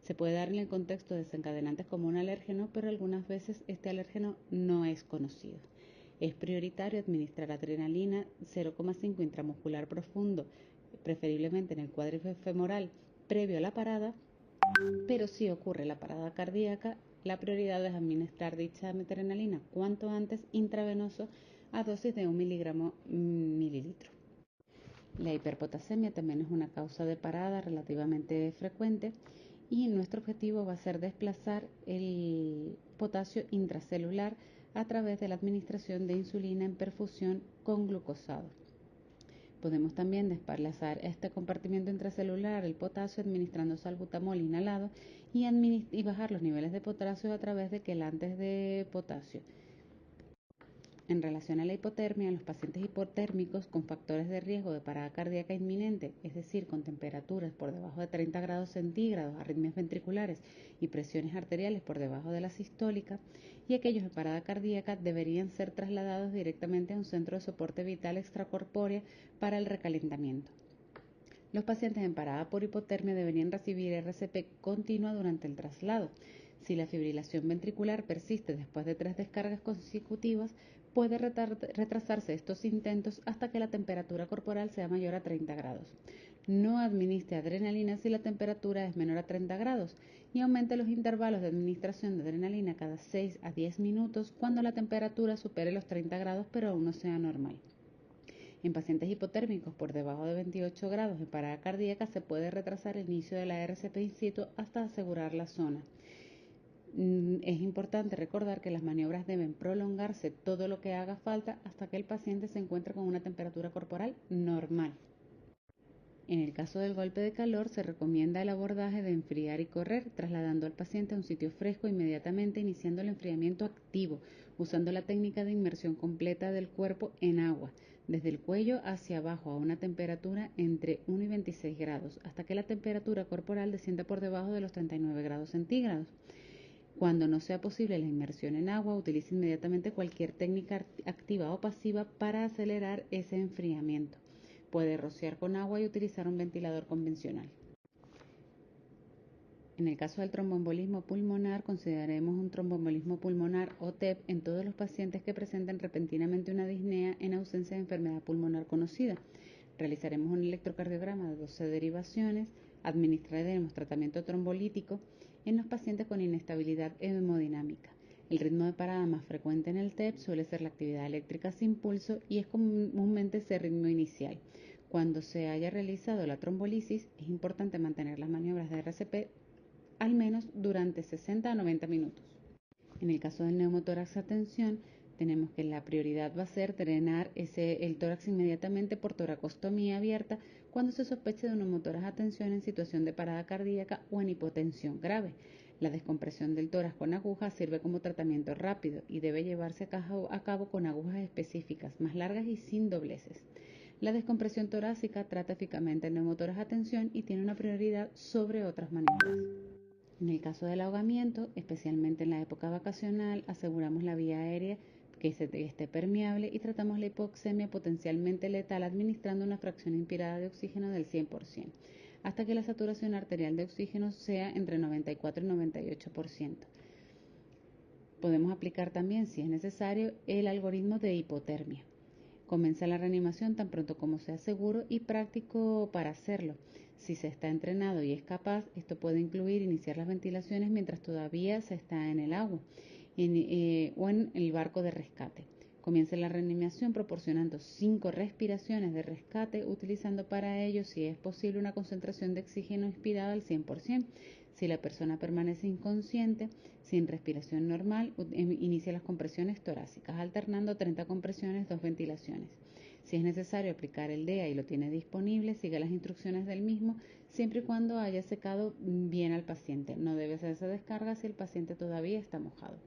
Se puede dar en el contexto de desencadenantes como un alérgeno, pero algunas veces este alérgeno no es conocido. Es prioritario administrar adrenalina 0,5 intramuscular profundo, preferiblemente en el cuádriceps femoral, previo a la parada, pero si ocurre la parada cardíaca, la prioridad es administrar dicha adrenalina cuanto antes intravenoso a dosis de 1 miligramo mililitro. La hiperpotasemia también es una causa de parada relativamente frecuente y nuestro objetivo va a ser desplazar el potasio intracelular a través de la administración de insulina en perfusión con glucosado. Podemos también desplazar este compartimiento intracelular, el potasio, administrando salbutamol inhalado y bajar los niveles de potasio a través de quelantes de potasio. En relación a la hipotermia, en los pacientes hipotérmicos con factores de riesgo de parada cardíaca inminente, es decir, con temperaturas por debajo de 30 grados centígrados, arritmias ventriculares y presiones arteriales por debajo de la sistólica, y aquellos de parada cardíaca deberían ser trasladados directamente a un centro de soporte vital extracorpórea para el recalentamiento. Los pacientes en parada por hipotermia deberían recibir RCP continua durante el traslado. Si la fibrilación ventricular persiste después de 3 descargas consecutivas, puede retrasarse estos intentos hasta que la temperatura corporal sea mayor a 30 grados. No administre adrenalina si la temperatura es menor a 30 grados y aumente los intervalos de administración de adrenalina cada 6 a 10 minutos cuando la temperatura supere los 30 grados pero aún no sea normal. En pacientes hipotérmicos por debajo de 28 grados de parada cardíaca se puede retrasar el inicio de la RCP in situ hasta asegurar la zona. Es importante recordar que las maniobras deben prolongarse todo lo que haga falta hasta que el paciente se encuentre con una temperatura corporal normal. En el caso del golpe de calor, se recomienda el abordaje de enfriar y correr, trasladando al paciente a un sitio fresco inmediatamente, iniciando el enfriamiento activo, usando la técnica de inmersión completa del cuerpo en agua, desde el cuello hacia abajo a una temperatura entre 1 y 26 grados, hasta que la temperatura corporal descienda por debajo de los 39 grados centígrados. Cuando no sea posible la inmersión en agua, utilice inmediatamente cualquier técnica activa o pasiva para acelerar ese enfriamiento. Puede rociar con agua y utilizar un ventilador convencional. En el caso del tromboembolismo pulmonar, consideraremos un tromboembolismo pulmonar o TEP en todos los pacientes que presenten repentinamente una disnea en ausencia de enfermedad pulmonar conocida. Realizaremos un electrocardiograma de 12 derivaciones, administraremos tratamiento trombolítico en los pacientes con inestabilidad hemodinámica. El ritmo de parada más frecuente en el TEP suele ser la actividad eléctrica sin pulso y es comúnmente ese ritmo inicial. Cuando se haya realizado la trombolisis, es importante mantener las maniobras de RCP al menos durante 60 a 90 minutos. En el caso del neumotórax a tensión, tenemos que la prioridad va a ser drenar el tórax inmediatamente por toracostomía abierta cuando se sospeche de un neumotórax a tensión en situación de parada cardíaca o en hipotensión grave. La descompresión del tórax con agujas sirve como tratamiento rápido y debe llevarse a cabo con agujas específicas, más largas y sin dobleces. La descompresión torácica trata eficazmente el neumotórax a tensión y tiene una prioridad sobre otras maniobras. En el caso del ahogamiento, especialmente en la época vacacional, aseguramos la vía aérea que esté permeable y tratamos la hipoxemia potencialmente letal administrando una fracción inspirada de oxígeno del 100%, hasta que la saturación arterial de oxígeno sea entre 94 y 98%. Podemos aplicar también, si es necesario, el algoritmo de hipotermia. Comienza la reanimación tan pronto como sea seguro y práctico para hacerlo. Si se está entrenado y es capaz, esto puede incluir iniciar las ventilaciones mientras todavía se está en el agua o en el barco de rescate. Comienza la reanimación proporcionando 5 respiraciones de rescate, utilizando para ello, si es posible, una concentración de oxígeno inspirada al 100%. Si la persona permanece inconsciente, sin respiración normal, inicia las compresiones torácicas, alternando 30 compresiones, 2 ventilaciones. Si es necesario aplicar el DEA y lo tiene disponible, siga las instrucciones del mismo, siempre y cuando haya secado bien al paciente. No debe hacerse descarga si el paciente todavía está mojado.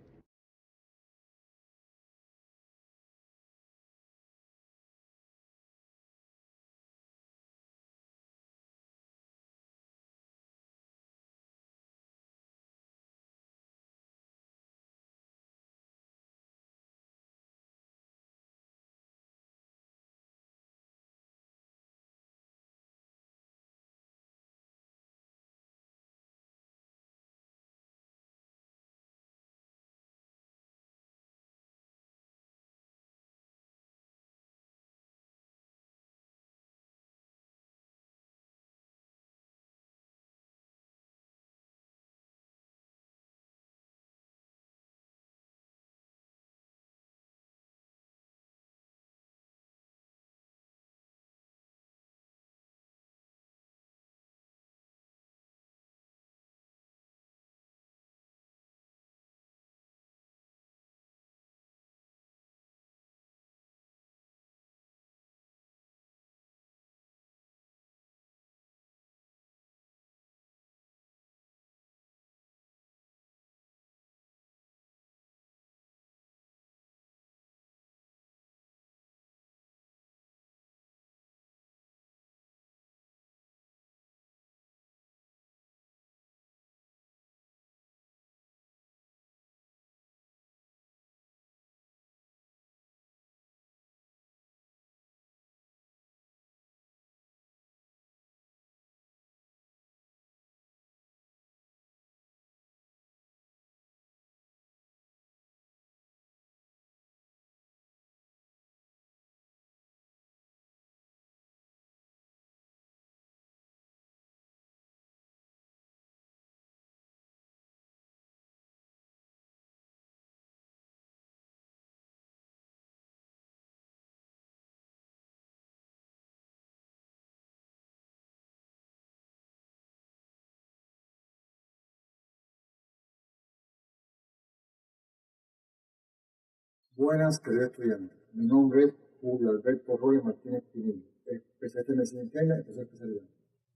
Buenas, querido estudiante. Mi nombre es Julio Alberto Robles Martínez Pinillo. especialista en medicina interna y especialidad.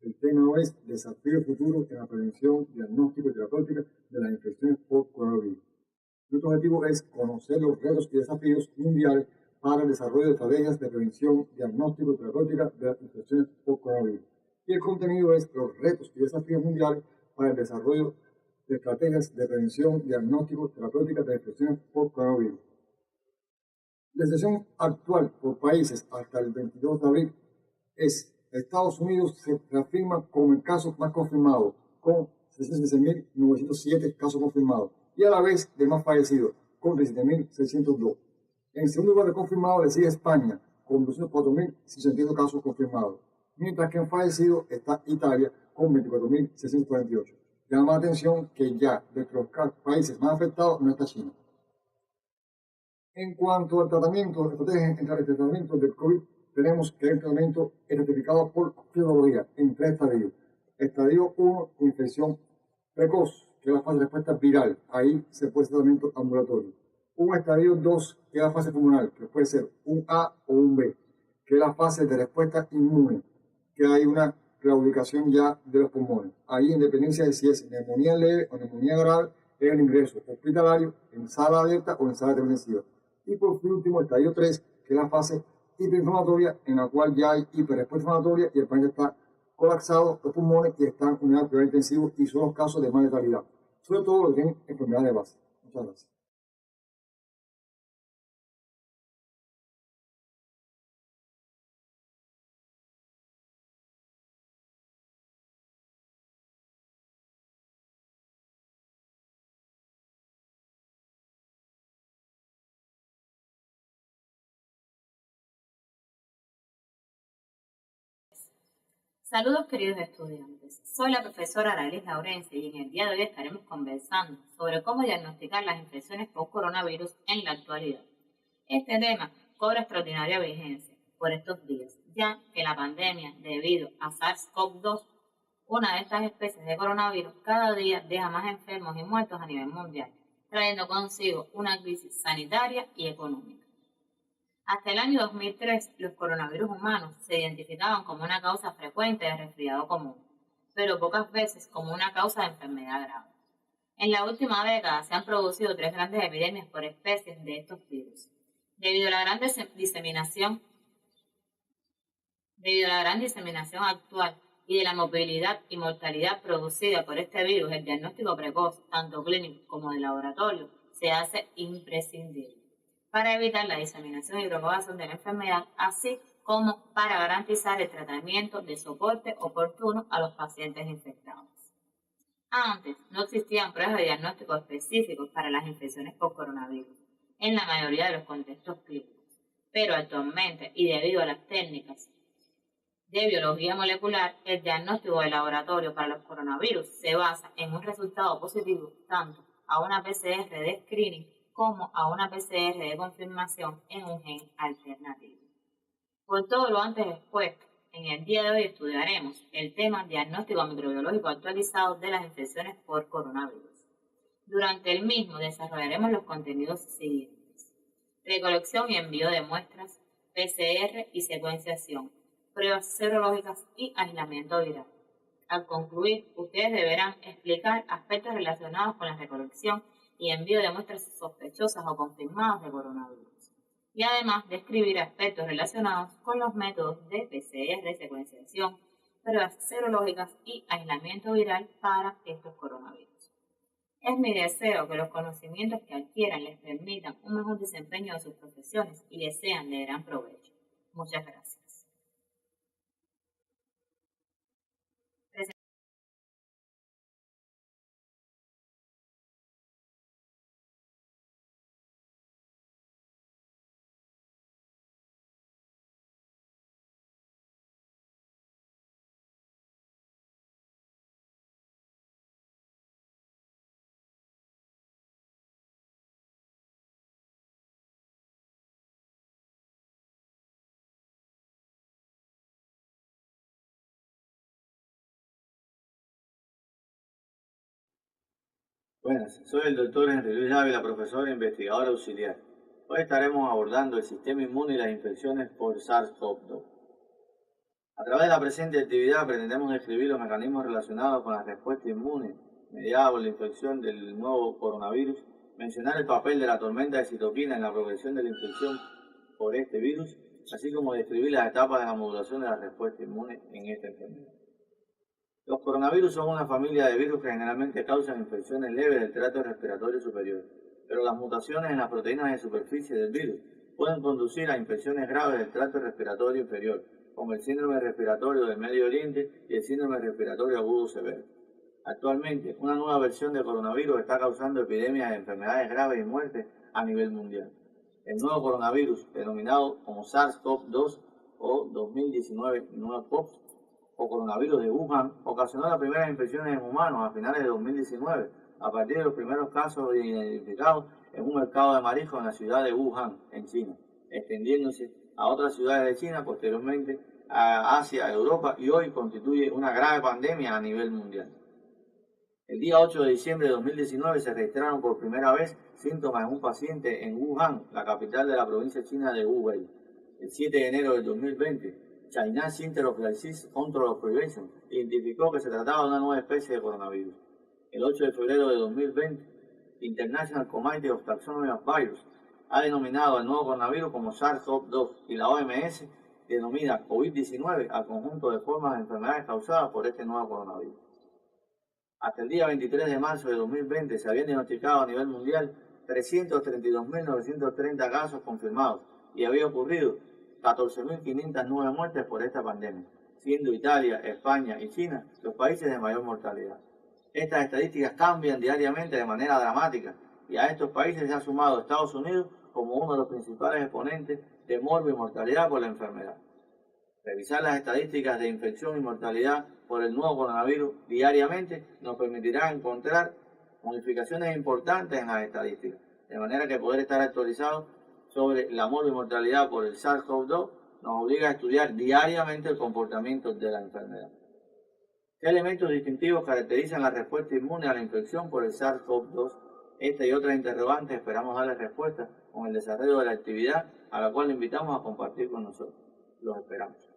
El tema hoy es desafíos futuros en la prevención, diagnóstico y terapéutica de las infecciones por coronavirus. Nuestro objetivo es conocer los retos y desafíos mundiales para el desarrollo de estrategias de prevención, diagnóstico y terapéutica de las infecciones por coronavirus. Y el contenido es los retos y desafíos mundiales para el desarrollo de estrategias de prevención, diagnóstico y terapéutica de las infecciones por coronavirus. La situación actual por países hasta el 22 de abril es Estados Unidos se reafirma como el caso más confirmado, con 616.907 casos confirmados, y a la vez de más fallecidos, con 17.602. En el segundo lugar de confirmados le sigue España, con 204.600 casos confirmados, mientras que en fallecidos está Italia, con 24.648. Llama la atención que ya de los países más afectados no está China. En cuanto al tratamiento, estrategias entre el tratamiento del COVID, tenemos que el tratamiento es certificado por fisiología en 3 estadios. Estadio 1, infección precoz, que es la fase de respuesta viral. Ahí se puede hacer tratamiento ambulatorio. Un estadio 2, que es la fase pulmonar, que puede ser un A o un B, que es la fase de respuesta inmune, que hay una claudicación ya de los pulmones. Ahí, en dependencia de si es neumonía leve o neumonía grave, es el ingreso hospitalario en sala abierta o en sala defensiva. Y por último, estadio 3, que es la fase hiperinflamatoria, en la cual ya hay hiperrespuesta inflamatoria y el paciente está colapsado, los pulmones, y están en unidad de cuidado intensivo, y son los casos de más letalidad, sobre todo los que tienen enfermedades de base. Muchas gracias. Saludos queridos estudiantes, soy la profesora Aralis Laurencia y en el día de hoy estaremos conversando sobre cómo diagnosticar las infecciones por coronavirus en la actualidad. Este tema cobra extraordinaria vigencia por estos días, ya que la pandemia debido a SARS-CoV-2, una de estas especies de coronavirus, cada día deja más enfermos y muertos a nivel mundial, trayendo consigo una crisis sanitaria y económica. Hasta el año 2003, los coronavirus humanos se identificaban como una causa frecuente de resfriado común, pero pocas veces como una causa de enfermedad grave. En la última década se han producido 3 grandes epidemias por especies de estos virus. Debido a la gran diseminación actual y de la movilidad y mortalidad producida por este virus, el diagnóstico precoz, tanto clínico como de laboratorio, se hace imprescindible para evitar la diseminación y propagación de la enfermedad, así como para garantizar el tratamiento de soporte oportuno a los pacientes infectados. Antes no existían pruebas de diagnóstico específicos para las infecciones por coronavirus en la mayoría de los contextos clínicos, pero actualmente, y debido a las técnicas de biología molecular, el diagnóstico de laboratorio para los coronavirus se basa en un resultado positivo tanto a una PCR de screening como a una PCR de confirmación en un gen alternativo. Por todo lo antes expuesto, en el día de hoy estudiaremos el tema diagnóstico microbiológico actualizado de las infecciones por coronavirus. Durante el mismo desarrollaremos los contenidos siguientes: recolección y envío de muestras, PCR y secuenciación, pruebas serológicas y aislamiento viral. Al concluir, ustedes deberán explicar aspectos relacionados con la recolección y envío de muestras sospechosas o confirmadas de coronavirus, y además describir aspectos relacionados con los métodos de PCR, secuenciación, pruebas serológicas y aislamiento viral para estos coronavirus. Es mi deseo que los conocimientos que adquieran les permitan un mejor desempeño de sus profesiones y les sean de gran provecho. Muchas gracias. Buenas, soy el doctor Henry Luis Ávila, profesor e investigador auxiliar. Hoy estaremos abordando el sistema inmune y las infecciones por SARS-CoV-2. A través de la presente actividad pretendemos describir los mecanismos relacionados con la respuesta inmune mediada por la infección del nuevo coronavirus, mencionar el papel de la tormenta de citoquina en la progresión de la infección por este virus, así como describir las etapas de la modulación de la respuesta inmune en esta enfermedad. Los coronavirus son una familia de virus que generalmente causan infecciones leves del tracto respiratorio superior, pero las mutaciones en las proteínas de superficie del virus pueden conducir a infecciones graves del tracto respiratorio inferior, como el síndrome respiratorio del Medio Oriente y el síndrome respiratorio agudo severo. Actualmente, una nueva versión del coronavirus está causando epidemias de enfermedades graves y muertes a nivel mundial. El nuevo coronavirus, denominado como SARS-CoV-2 o 2019 nCoV o coronavirus de Wuhan, ocasionó las primeras infecciones en humanos a finales de 2019, a partir de los primeros casos identificados en un mercado de mariscos en la ciudad de Wuhan, en China, extendiéndose a otras ciudades de China, posteriormente a Asia, a Europa, y hoy constituye una grave pandemia a nivel mundial. El día 8 de diciembre de 2019 se registraron por primera vez síntomas en un paciente en Wuhan, la capital de la provincia china de Hubei. El 7 de enero del 2020, China Center of Disease Control and Prevention identificó que se trataba de una nueva especie de coronavirus. El 8 de febrero de 2020, International Committee of Taxonomy of Virus ha denominado al nuevo coronavirus como SARS-CoV-2 y la OMS denomina COVID-19 al conjunto de formas de enfermedades causadas por este nuevo coronavirus. Hasta el día 23 de marzo de 2020 se habían diagnosticado a nivel mundial 332.930 casos confirmados y había ocurrido 14.509 muertes por esta pandemia, siendo Italia, España y China los países de mayor mortalidad. Estas estadísticas cambian diariamente de manera dramática y a estos países se ha sumado Estados Unidos como uno de los principales exponentes de morbo y mortalidad por la enfermedad. Revisar las estadísticas de infección y mortalidad por el nuevo coronavirus diariamente nos permitirá encontrar modificaciones importantes en las estadísticas, de manera que poder estar actualizados sobre la morbo y mortalidad por el SARS-CoV-2 nos obliga a estudiar diariamente el comportamiento de la enfermedad. ¿Qué elementos distintivos caracterizan la respuesta inmune a la infección por el SARS-CoV-2? Esta y otras interrogantes esperamos darles respuesta con el desarrollo de la actividad a la cual le invitamos a compartir con nosotros. Los esperamos.